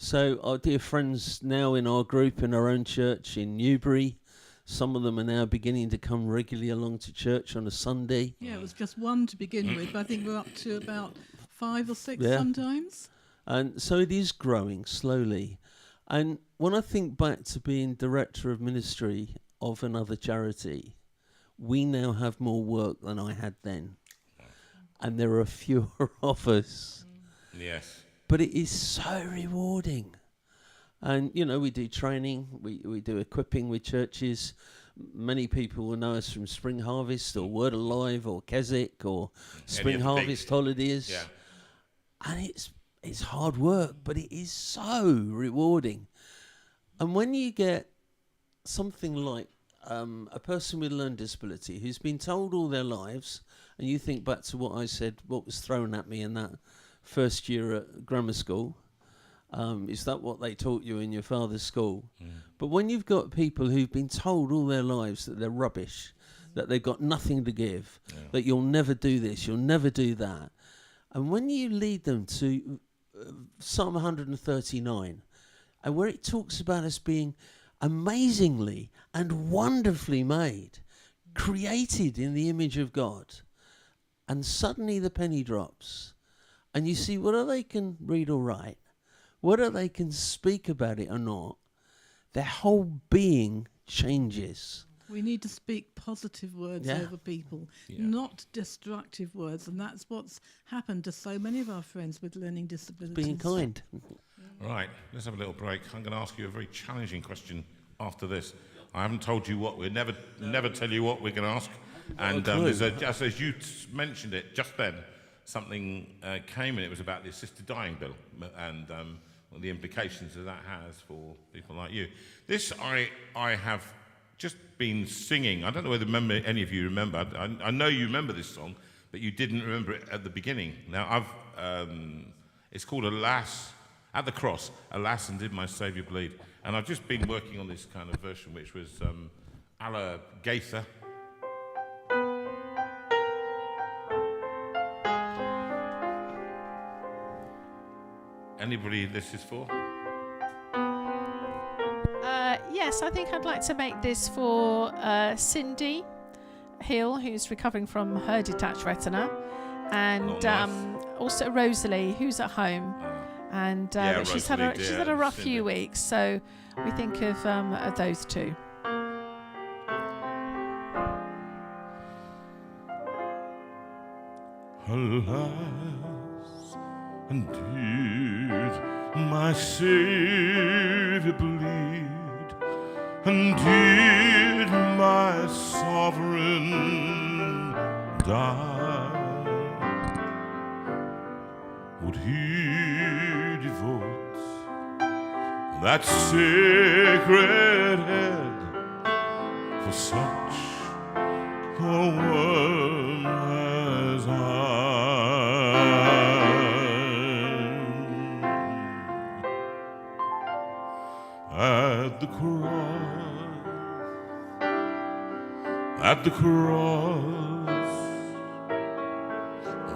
So our dear friends now in our group, in our own church in Newbury, some of them are now beginning to come regularly along to church on a Sunday. Yeah, it was just one to begin with, but I think we're up to about 5 or 6 sometimes. And so it is growing slowly. And when I think back to being director of ministry of another charity, we now have more work than I had then. And there are fewer of us. Yes. But it is so rewarding. And, we do training, we do equipping with churches. Many people will know us from Spring Harvest or Word Alive or Keswick or Spring Harvest Holidays. Yeah. And it's hard work, but it is so rewarding. And when you get something like a person with a learning disability who's been told all their lives, and you think back to what I said, what was thrown at me in that first year at grammar school, is that what they taught you in your father's school? Mm. But when you've got people who've been told all their lives that they're rubbish, that they've got nothing to give, that you'll never do this, you'll never do that, and when you lead them to Psalm 139, and where it talks about us being amazingly and wonderfully made, created in the image of God, and suddenly the penny drops, and you see whether they can read or write, whether they can speak about it or not, their whole being changes. We need to speak positive words over people, not destructive words, and that's what's happened to so many of our friends with learning disabilities. Being kind. Right, let's have a little break. I'm going to ask you a very challenging question after this. I haven't told you what we're never tell you what we're going to ask. And just as you mentioned it just then, something came and it was about the assisted dying bill and the implications that has for people like you. This I have just been singing. I don't know whether any of you remember. I know you remember this song, but you didn't remember it at the beginning. Now it's called Alas at the Cross. Alas, and did my Saviour bleed? And I've just been working on this kind of version, which was a la Gaither. Anybody this is for? Yes, I think I'd like to make this for Cindy Hill, who's recovering from her detached retina, and also Rosalie, who's at home, and she's had a rough few weeks, so we think of those two. Alas, and did my Saviour bleed? And did my sovereign die? Would he devote that sacred head for such a one as I? At the cross,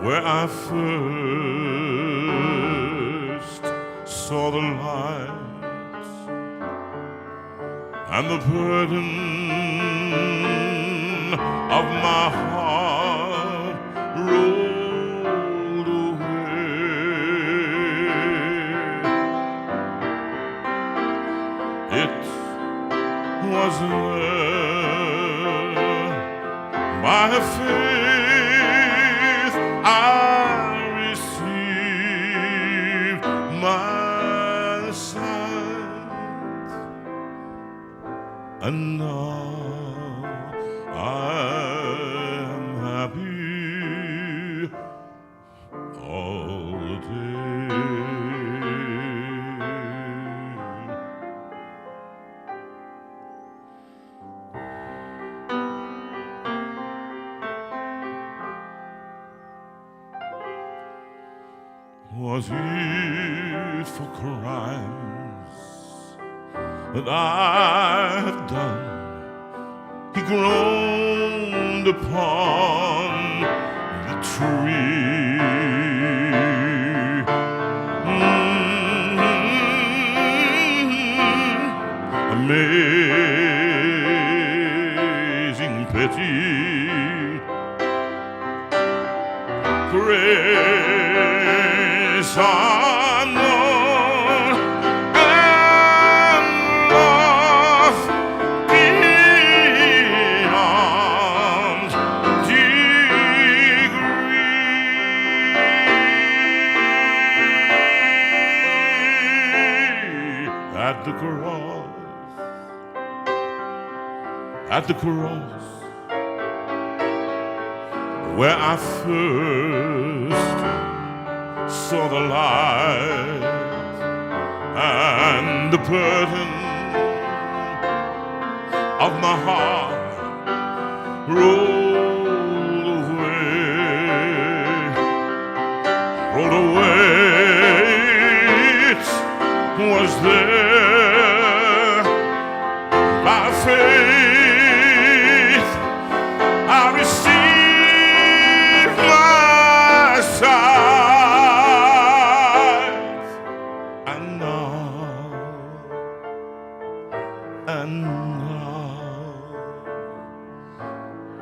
where I first saw the light, and the burden of my heart rolled away. It was by faith I received my sight, and now I am happy all the day. Was it for crimes that I have done? He groaned upon the tree. Amazing pity. Grace unknown and love beyond degree. At the cross, where I first saw the light, and the burden of my heart rolled away. It was there by faith I received my sight, and now I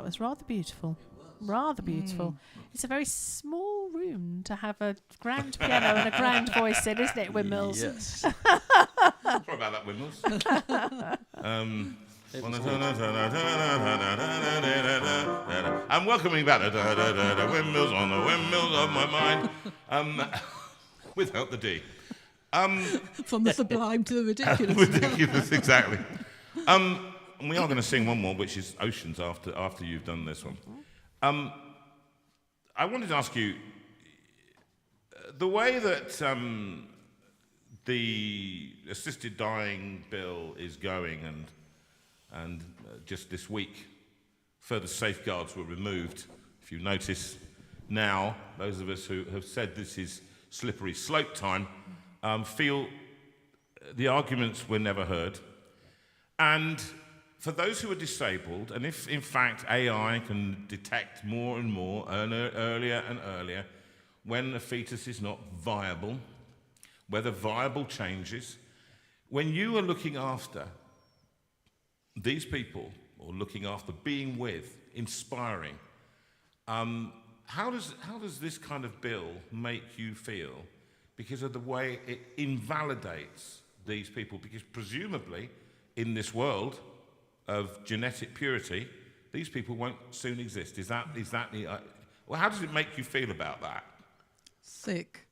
That was rather beautiful. Rather beautiful. It's a very small room to have a grand piano and a grand voice in, isn't it, Windmills? Yes. Sorry about that, Windmills. I'm welcoming back the windmills on the windmills of my mind. Without the D. From the sublime to the ridiculous. Ridiculous, exactly. We are going to sing one more, which is Oceans, after you've done this one. I wanted to ask you, the way that the assisted dying bill is going, and just this week, further safeguards were removed. If you notice now, those of us who have said this is slippery slope time, feel the arguments were never heard. And for those who are disabled, and if in fact AI can detect more and more, earlier and earlier, when a fetus is not viable, whether viable changes, when you are looking after these people, or looking after, being with, inspiring, how does this kind of bill make you feel because of the way it invalidates these people? Because presumably, in this world of genetic purity, these people won't soon exist. Is that the... well, how does it make you feel about that? Sick.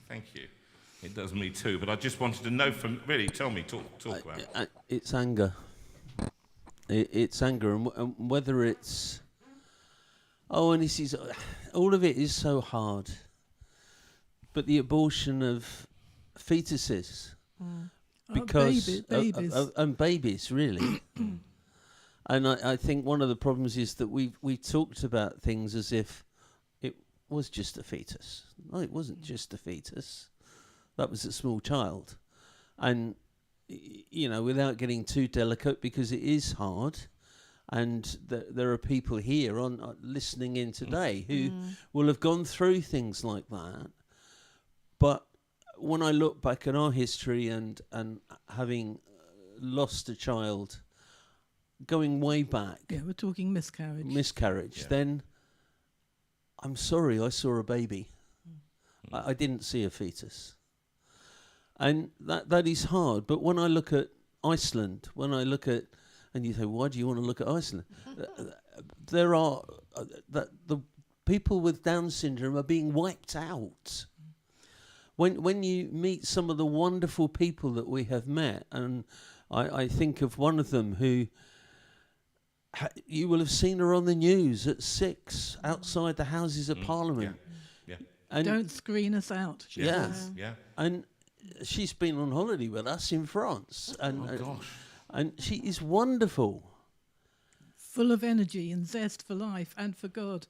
Thank you. It does me too, but I just wanted to know from... Really, tell me, talk about it. It's anger. It's anger, and whether it's... Oh, and this is... all of it is so hard. But the abortion of fetuses... because babies. And babies, really. And I think one of the problems is that we talked about things as if it was just a fetus. No, it wasn't just a fetus. That was a small child. And, you know, without getting too delicate, because it is hard, and there are people here listening in today who will have gone through things like that. But when I look back at our history and having lost a child, going way back... Yeah, we're talking miscarriage. Yeah. Then, I'm sorry, I saw a baby. I didn't see a fetus. And that is hard. But when I look at Iceland, and you say, why do you want to look at Iceland? There are... the people with Down syndrome are being wiped out. When you meet some of the wonderful people that we have met, and I think of one of them who you will have seen her on the news at 6 outside the Houses of Parliament. Yeah. And don't screen us out. Yeah. And she's been on holiday with us in France. And she is wonderful. Full of energy and zest for life and for God.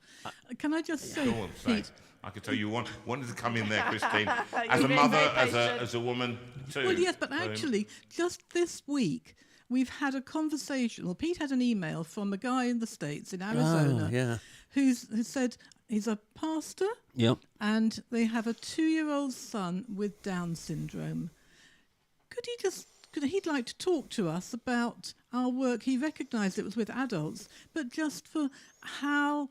Can I just say, Go on, Pete, I could tell you wanted to come in there, Christine, as a mother, as a woman too. Well, yes, but actually, just this week, we've had a conversation. Well, Pete had an email from a guy in the States, in Arizona, who said he's a pastor, and they have a 2-year-old son with Down syndrome. He'd like to talk to us about our work. He recognised it was with adults, but just for how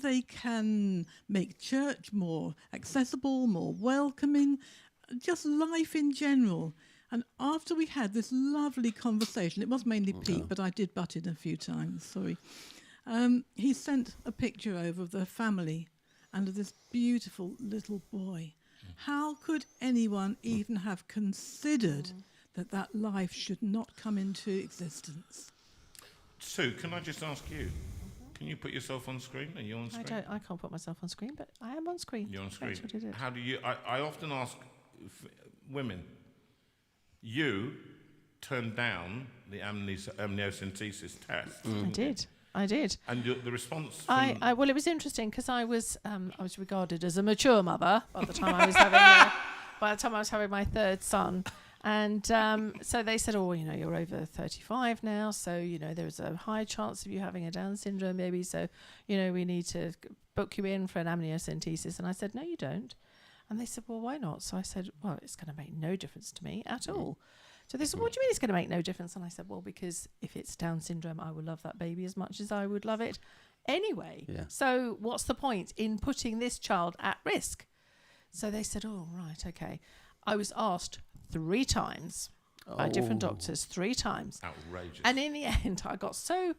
they can make church more accessible, more welcoming, just life in general. And after we had this lovely conversation, it was mainly Pete, but I did butt in a few times, sorry. He sent a picture over of their family and of this beautiful little boy. How could anyone even have considered that life should not come into existence? Sue, can I just ask you? Can you put yourself on screen? Are you on screen? I can't put myself on screen, but I am on screen. You're on screen. That's what I did. How do you... I often ask women, you turned down the amniocentesis test. I did. And the response from... well, it was interesting because I was regarded as a mature mother by the time I was having my third son. And so they said, you're over 35 now, so, there's a high chance of you having a Down syndrome baby, so, we need to book you in for an amniocentesis. And I said, no, you don't. And they said, well, why not? So I said, well, it's going to make no difference to me at all. So they said, what do you mean it's going to make no difference? And I said, well, because if it's Down syndrome, I will love that baby as much as I would love it anyway. Yeah. So what's the point in putting this child at risk? So they said, oh, right, okay. I was asked 3 times by different doctors, 3 times. Outrageous. And in the end, I got so,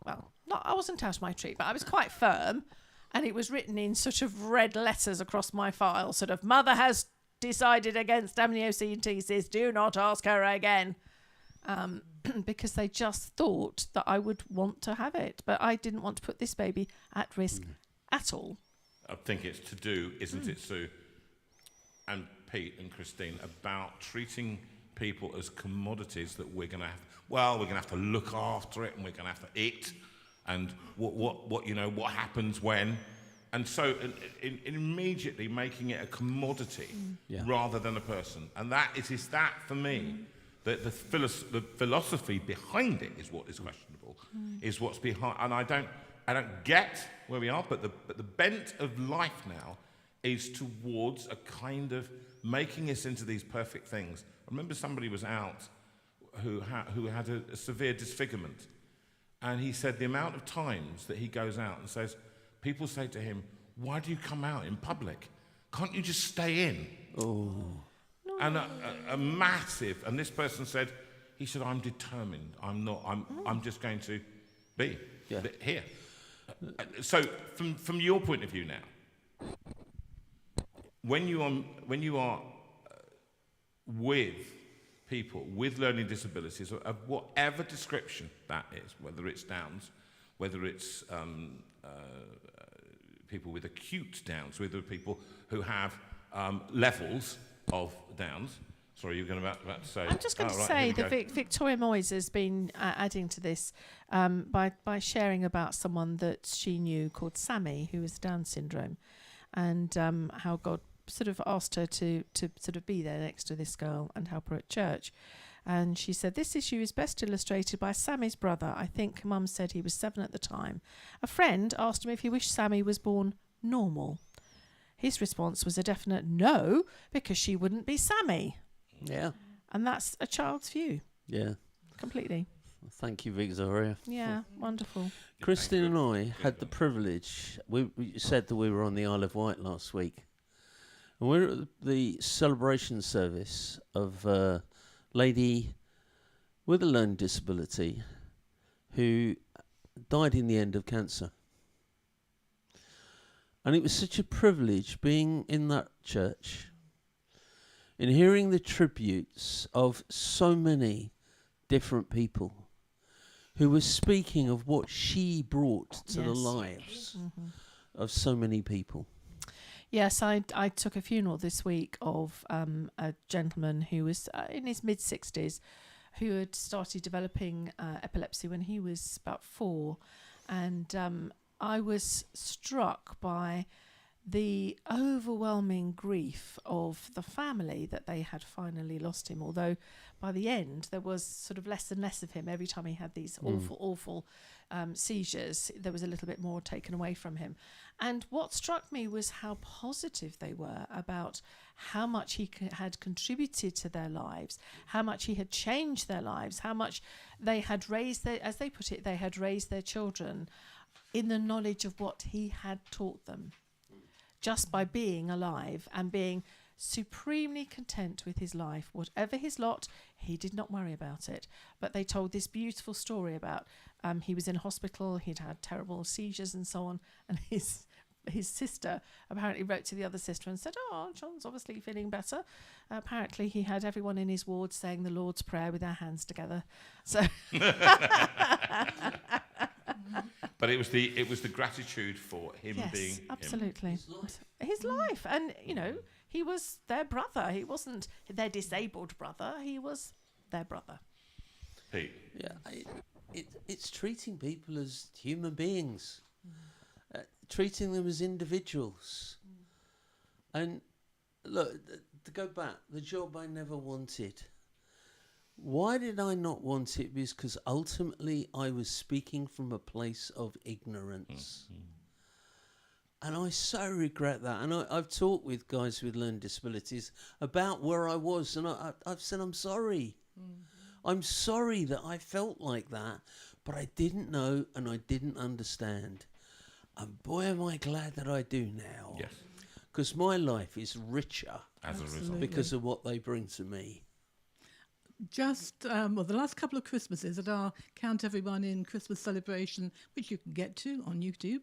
I wasn't out of my tree, but I was quite firm. And it was written in sort of red letters across my file, sort of, mother has decided against amniocentesis, do not ask her again. Because they just thought that I would want to have it. But I didn't want to put this baby at risk at all. I think it's to do, isn't it, Sue and Pete and Christine, about treating people as commodities that we're going to have to look after it, and we're going to have to eat, and what happens when, and so in immediately making it a commodity rather than a person, and that is that for me, the philosophy behind it is what is questionable, is what's behind, and I don't get where we are, but the bent of life now is towards a kind of making us into these perfect things. I remember somebody was out who had a severe disfigurement, and he said the amount of times that he goes out and says, people say to him, why do you come out in public? Can't you just stay in? Oh. No. And a massive, and this person said, I'm determined. I'm just going to be here. So from your point of view now, when you are with people with learning disabilities of whatever description that is, whether it's Downs, whether it's people with acute Downs, whether people who have levels of Downs. Sorry, you were about to say. I'm just going to say that Victoria Moyes has been adding to this by sharing about someone that she knew called Sammy, who was Down syndrome, and how God sort of asked her to sort of be there next to this girl and help her at church. And she said, this issue is best illustrated by Sammy's brother. I think Mum said he was 7 at the time. A friend asked him if he wished Sammy was born normal. His response was a definite no, because she wouldn't be Sammy. Yeah. And that's a child's view. Yeah. Completely. Thank you, Victoria. Yeah, wonderful. Christine and I had the privilege, we said that we were on the Isle of Wight last week. And we're at the celebration service of a lady with a learning disability who died in the end of cancer. And it was such a privilege being in that church and hearing the tributes of so many different people who were speaking of what she brought to the lives of so many people. Yes, I took a funeral this week of a gentleman who was in his mid-60s who had started developing epilepsy when he was about 4. And I was struck by the overwhelming grief of the family that they had finally lost him, although by the end there was sort of less and less of him. Every time he had these awful seizures, there was a little bit more taken away from him. And what struck me was how positive they were about how much he had contributed to their lives, how much he had changed their lives, how much they had raised their, as they put it, they had raised their children in the knowledge of what he had taught them, just by being alive and being supremely content with his life. Whatever his lot, he did not worry about it. But they told this beautiful story about he was in hospital, he'd had terrible seizures and so on, and his sister apparently wrote to the other sister and said, oh, John's obviously feeling better. Apparently he had everyone in his ward saying the Lord's Prayer with their hands together. So but it was the gratitude for him being absolutely him. His life. And he was their brother. He wasn't their disabled brother, he was their brother. Pete. Yeah, it's treating people as human beings, treating them as individuals. And look, to go back, the job I never wanted. Why did I not want it? Because ultimately I was speaking from a place of ignorance. And I so regret that. And I've talked with guys with learning disabilities about where I was, and I've said, I'm sorry. I'm sorry that I felt like that, but I didn't know and I didn't understand. And boy, am I glad that I do now. Yes. Because my life is richer As a result. because of what they bring to me. Just, the last couple of Christmases at our Count Everyone in Christmas celebration, which you can get to on YouTube,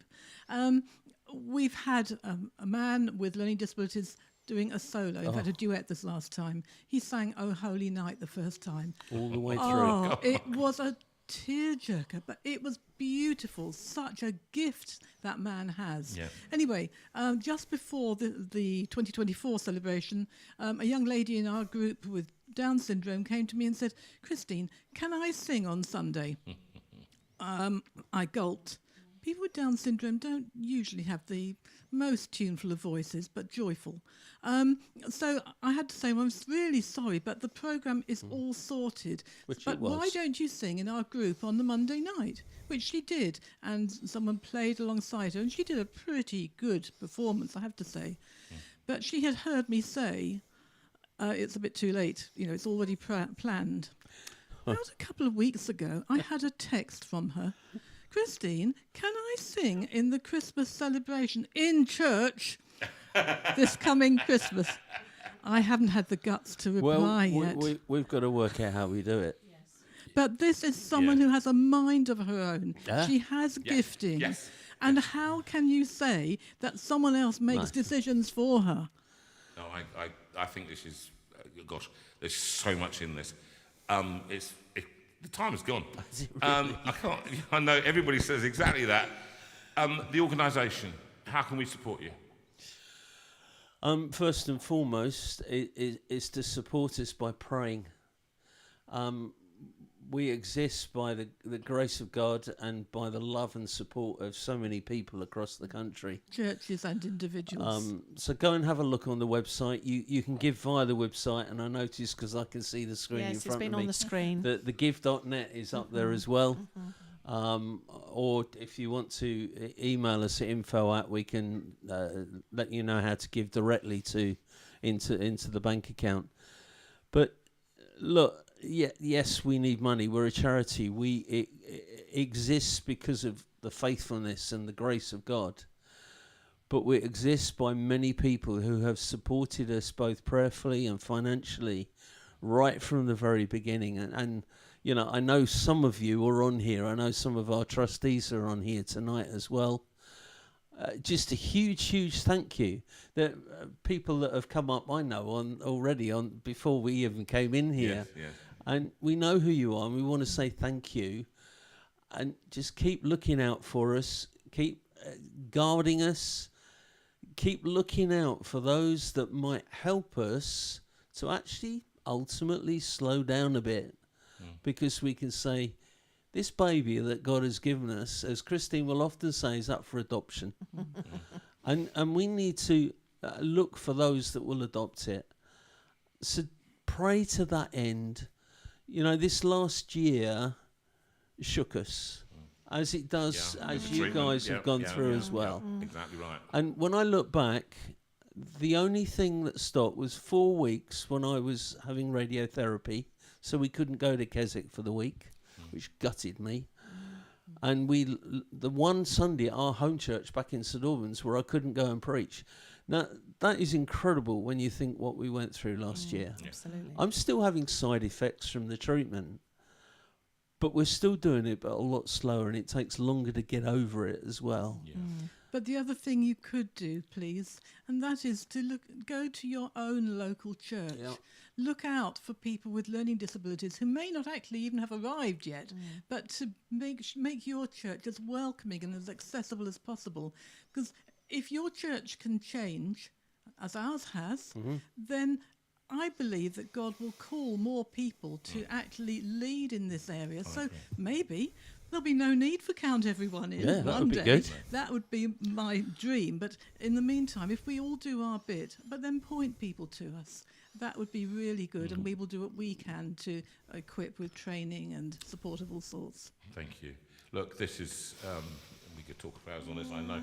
we've had a man with learning disabilities doing a solo, in fact a duet this last time. He sang "Oh Holy Night" the first time. All the way through. Oh, it was a tearjerker, but it was beautiful. Such a gift that man has. Yeah. Anyway, just before the 2024 celebration, a young lady in our group with Down syndrome came to me and said, "Christine, can I sing on Sunday?" I gulped. People with Down syndrome don't usually have the most tuneful of voices, but joyful. So I had to say, well, I'm really sorry, but the programme is all sorted. Which but it was. why don't you sing in our group on the Monday night? Which she did, and someone played alongside her, and she did a pretty good performance, I have to say. But she had heard me say, it's a bit too late, it's already planned. About a couple of weeks ago, I had a text from her. "Christine, can I sing in the Christmas celebration in church this coming Christmas?" I haven't had the guts to reply yet. We've got to work out how we do it. But this is someone who has a mind of her own. Yeah. She has gifting. Yes. And how can you say that someone else makes decisions for her? No, I think this is, gosh, there's so much in this. The time has gone. I know everybody says exactly that. The organisation, how can we support you? First and foremost, is to support us by praying. We exist by the grace of God and by the love and support of so many people across the country. Churches and individuals. So go and have a look on the website. You can give via the website, and I noticed, because I can see the screen in front of me. Yes, it's been on the screen. The give.net is up there as well. Or if you want to email us at info@, we can let you know how to give directly into the bank account. But look, yes, we need money. We're a charity. It exists because of the faithfulness and the grace of God. But we exist by many people who have supported us both prayerfully and financially right from the very beginning. And I know some of you are on here. I know some of our trustees are on here tonight as well. Just a huge thank you. That people that have come up, I know already before we even came in here. Yes. And we know who you are, and we want to say thank you. And just keep looking out for us, keep guarding us, keep looking out for those that might help us to actually ultimately slow down a bit. Because we can say, this baby that God has given us, as Christine will often say, is up for adoption. And we need to look for those that will adopt it. So pray to that end. This last year shook us, as it does, as you guys have gone through as well. Exactly right. And when I look back, the only thing that stopped was 4 weeks when I was having radiotherapy, so we couldn't go to Keswick for the week, which gutted me. And the one Sunday at our home church back in St Albans where I couldn't go and preach. Now, that is incredible when you think what we went through last year. Absolutely. I'm still having side effects from the treatment, but we're still doing it, but a lot slower, and it takes longer to get over it as well. Yeah. But the other thing you could do, please, and that is to go to your own local church. Yeah. Look out for people with learning disabilities who may not actually even have arrived yet, but to make your church as welcoming and as accessible as possible. Because if your church can change, as ours has, then I believe that God will call more people to actually lead in this area. So maybe there'll be no need for Count Everyone in that one would be day. good. That would be my dream. But in the meantime, if we all do our bit, but then point people to us, that would be really good. And we will do what we can to equip with training and support of all sorts. Thank you. Look, this is, we could talk for hours on this, I know.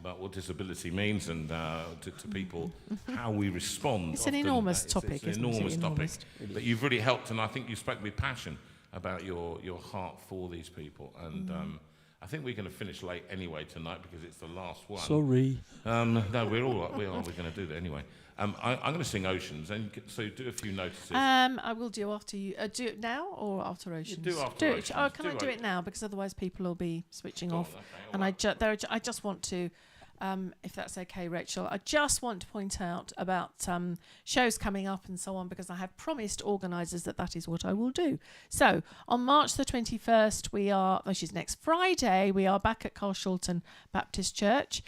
about what disability means and to people, how we respond. It's an enormous topic, it's an enormous topic. But you've really helped, and I think you spoke with passion about your heart for these people. And I think we're going to finish late anyway tonight because it's the last one. Sorry. No, we're all right. We're going to do that anyway. I'm going to sing Oceans, and so do a few notices. I will do after you. Do it now or after Oceans? Do after Oceans. Can I do it now? Because otherwise people will be switching off. Okay, And I just want to, if that's okay, Rachel, I just want to point out about shows coming up and so on, because I have promised organisers that is what I will do. So on March the 21st, which is next Friday, we are back at Carshalton Baptist Church.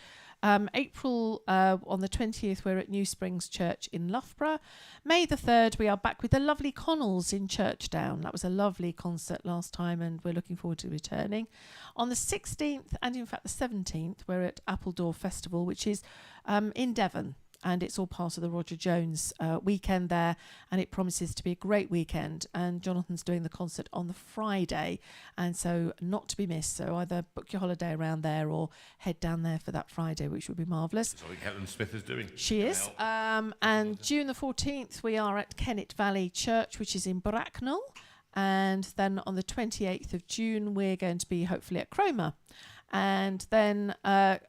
April on the 20th, we're at New Springs Church in Loughborough. May the 3rd, we are back with the lovely Connells in Churchdown. That was a lovely concert last time, and we're looking forward to returning. On the 16th, and in fact the 17th, we're at Appledore Festival, which is in Devon. And it's all part of the Roger Jones weekend there, and it promises to be a great weekend. And Jonathan's doing the concert on the Friday, and so not to be missed. So either book your holiday around there or head down there for that Friday, which would be marvellous. That's what Helen Smith is doing. She is. And June the 14th, we are at Kennet Valley Church, which is in Bracknell. And then on the 28th of June, we're going to be hopefully at Cromer. And then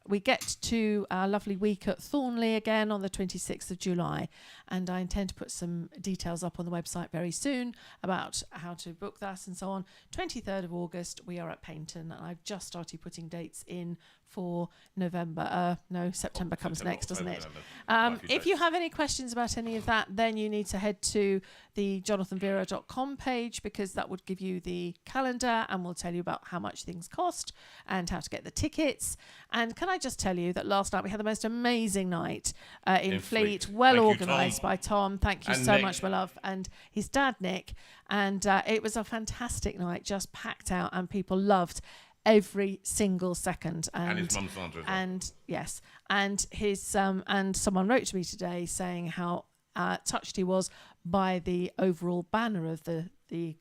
we get to our lovely week at Thornley again on the 26th of July. And I intend to put some details up on the website very soon about how to book that and so on. 23rd of August, we are at Paignton. And I've just started putting dates in for November. September comes next, doesn't it? If you have any questions about any of that, then you need to head to the jonathanveira.com page, because that would give you the calendar and will tell you about how much things cost and how to get the tickets. And can I just tell you that last night we had the most amazing night in Fleet, well organised by Tom. Thank you so Nick. much, my love, and his dad Nick. And it was a fantastic night, just packed out, and people loved every single second. And his mum Sandra. And yes, and his and someone wrote to me today saying how touched he was by the overall banner of the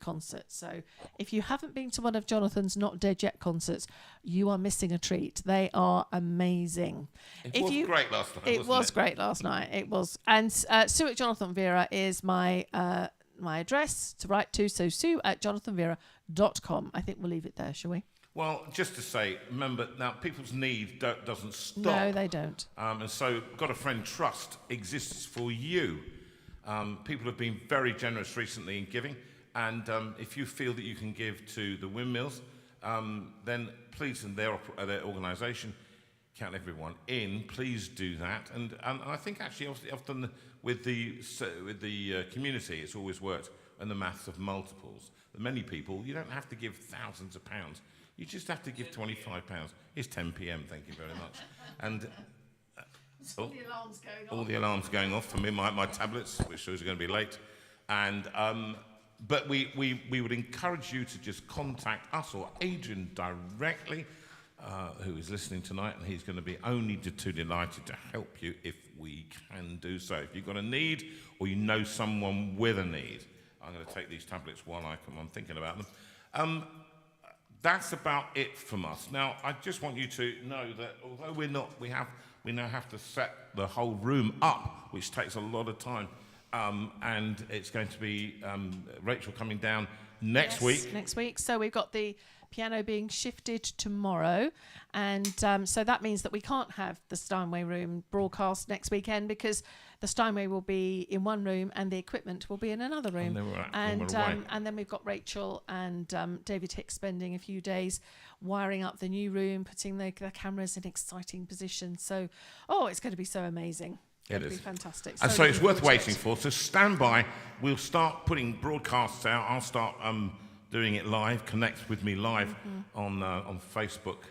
concert. So if you haven't been to one of Jonathan's Not Dead Yet concerts, you are missing a treat. They are amazing. It was great last night. It was great last night. It was. And Sue at Jonathan Veira is my address to write to. So sue@jonathanveira.com. I think we'll leave it there, shall we? Well, just to say, remember, now people's need doesn't stop. No, they don't. And so Got a Friend Trust exists for you. People have been very generous recently in giving. And if you feel that you can give to the windmills, then please, and their organisation, count everyone in. Please do that. And I think actually often with the community, it's always worked in the maths of multiples. The many people, you don't have to give thousands of pounds. You just have to give £25. It's 10 p.m. Thank you very much. And all the alarms going off for me, my tablets, which shows you're going to be late. And but we would encourage you to just contact us or Adrian directly, who is listening tonight, and he's going to be only too delighted to help you if we can do so. If you've got a need or you know someone with a need, I'm going to take these tablets while I'm thinking about them. That's about it from us. Now, I just want you to know that although we now have to set the whole room up, which takes a lot of time, and it's going to be Rachel coming down next week. Next week. So we've got the piano being shifted tomorrow, and so that means that we can't have the Steinway room broadcast next weekend, because the Steinway will be in one room and the equipment will be in another room. And then we've got Rachel and David Hicks spending a few days wiring up the new room, putting the cameras in exciting positions. So, it's going to be so amazing. It'll be fantastic. And so it's worth waiting for. So stand by. We'll start putting broadcasts out. I'll start doing it live. Connect with me live on Facebook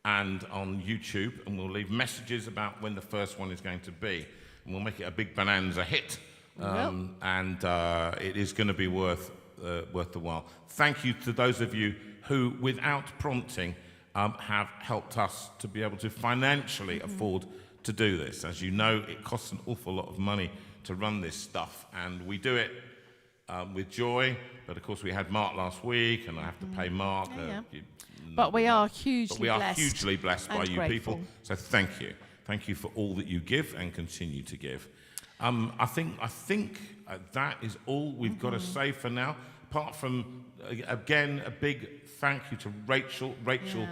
and on YouTube, and we'll leave messages about when the first one is going to be. And we'll make it a big bonanza hit. And it is going to be worth the while. Thank you to those of you who, without prompting, have helped us to be able to financially afford to do this. As you know, it costs an awful lot of money to run this stuff, and we do it with joy. But of course, we had Mark last week, and I have to pay Mark. But we are hugely blessed. Hugely blessed by you grateful. people. So thank you. Thank you for all that you give and continue to give. I think that is all we've got to say for now. Apart from, again, a big thank you to Rachel. Rachel,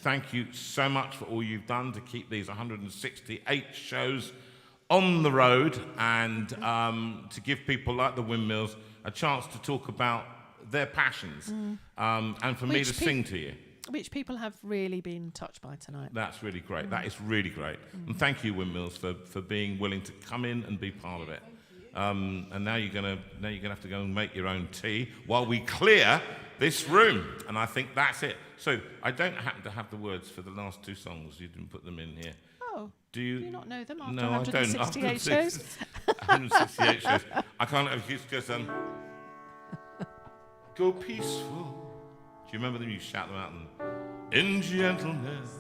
thank you so much for all you've done to keep these 168 shows on the road and to give people like the Windmills a chance to talk about their passions and for me to sing to you. Which people have really been touched by tonight. That's really great. That is really great. And thank you, Windmills, for being willing to come in and be part of it. And now you're gonna have to go and make your own tea while we clear this room. And I think that's it. So I don't happen to have the words for the last two songs. You didn't put them in here. Oh. Do you not know them after no, 168 I don't. shows? 168 shows. I can't. It goes go peaceful. Do you remember them? You shout them out in gentleness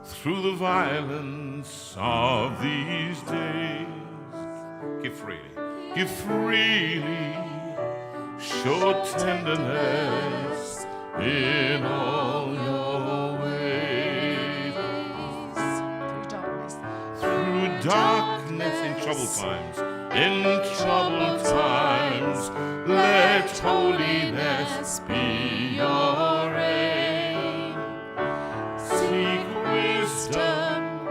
through the violence of these days. Give freely, show tenderness in all your ways. Through darkness in troubled times, let holiness be your aim. Seek wisdom,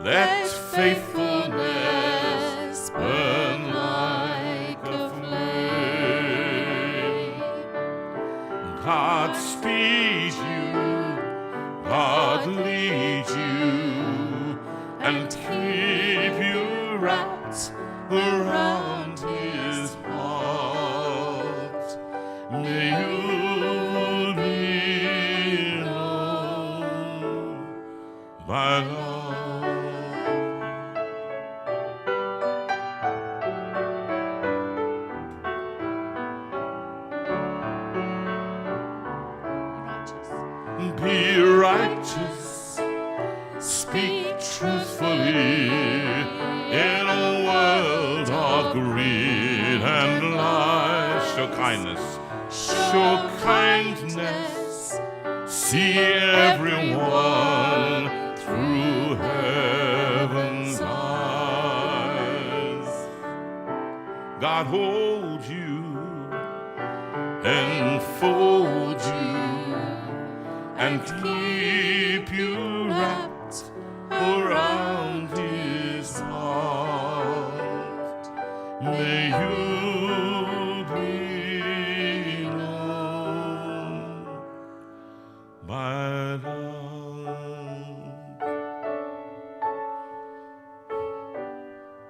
let faithfulness burn like a flame. God speed you, God lead you, and keep you wrapped around his heart. May you be known by love. Be righteous, speak truthfully in a world of greed and lies. Show kindness, see everyone through heaven's eyes. God hold you, enfold you, and keep you wrapped around his heart. May you be known by love.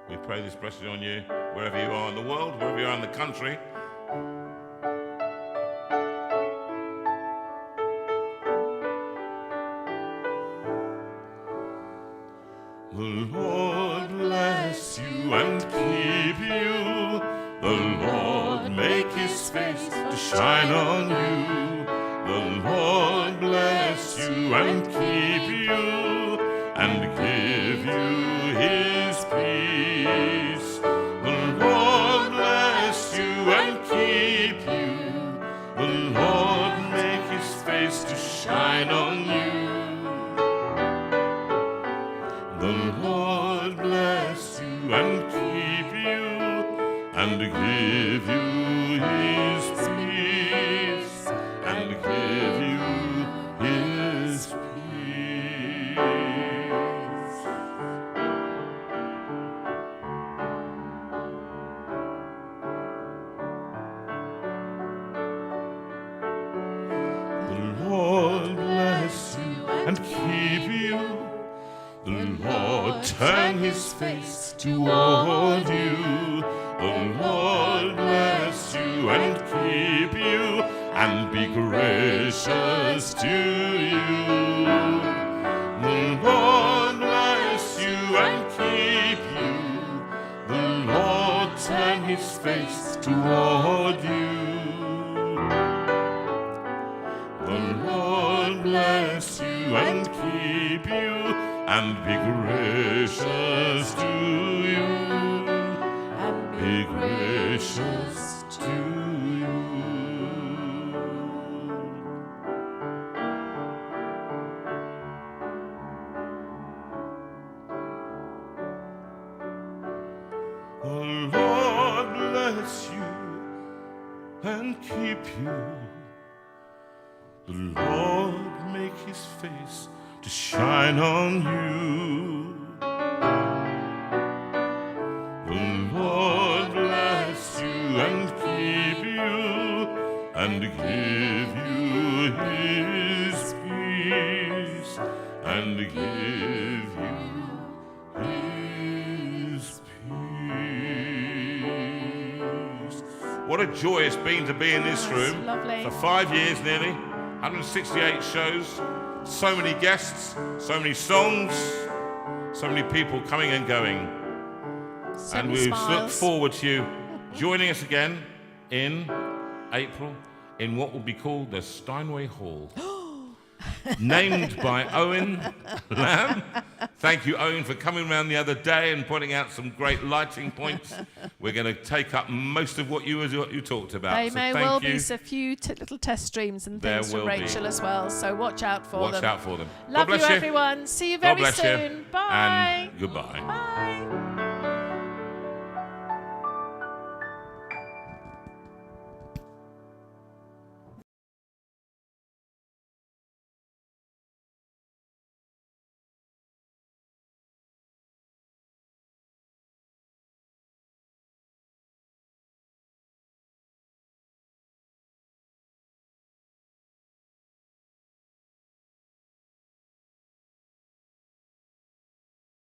We pray this blessing on you wherever you are in the world, wherever you are in the country. The Lord bless you and keep you. The Lord make his face to shine on you. The Lord bless you and keep you and give you his peace. The Lord bless you and keep you. The Lord make his face to shine on you. The Lord bless you and keep you and give you his peace and give you his peace. The Lord bless you and keep you. The Lord turn his face toward you. The Lord bless you and keep you and be gracious to you. The Lord bless you and keep you. The Lord turn his face toward you. The Lord bless you and keep you and be gracious to you, and be gracious The Lord bless you and keep you. The Lord make his face to shine on you. The Lord bless you and keep you and give you his peace and give you his peace. What a joy it's been to be in this room for 5 years nearly, 168 shows, so many guests, so many songs, so many people coming and going. And we look forward to you joining us again in April in what will be called the Steinway Hall. Named by Owen Lamb. Thank you, Owen, for coming around the other day and pointing out some great lighting points. We're going to take up most of what you talked about. There may well be a few little test streams and things from Rachel as well, so watch out for them. Watch out for them. Love you, everyone. See you very soon. Bye. And goodbye. Bye.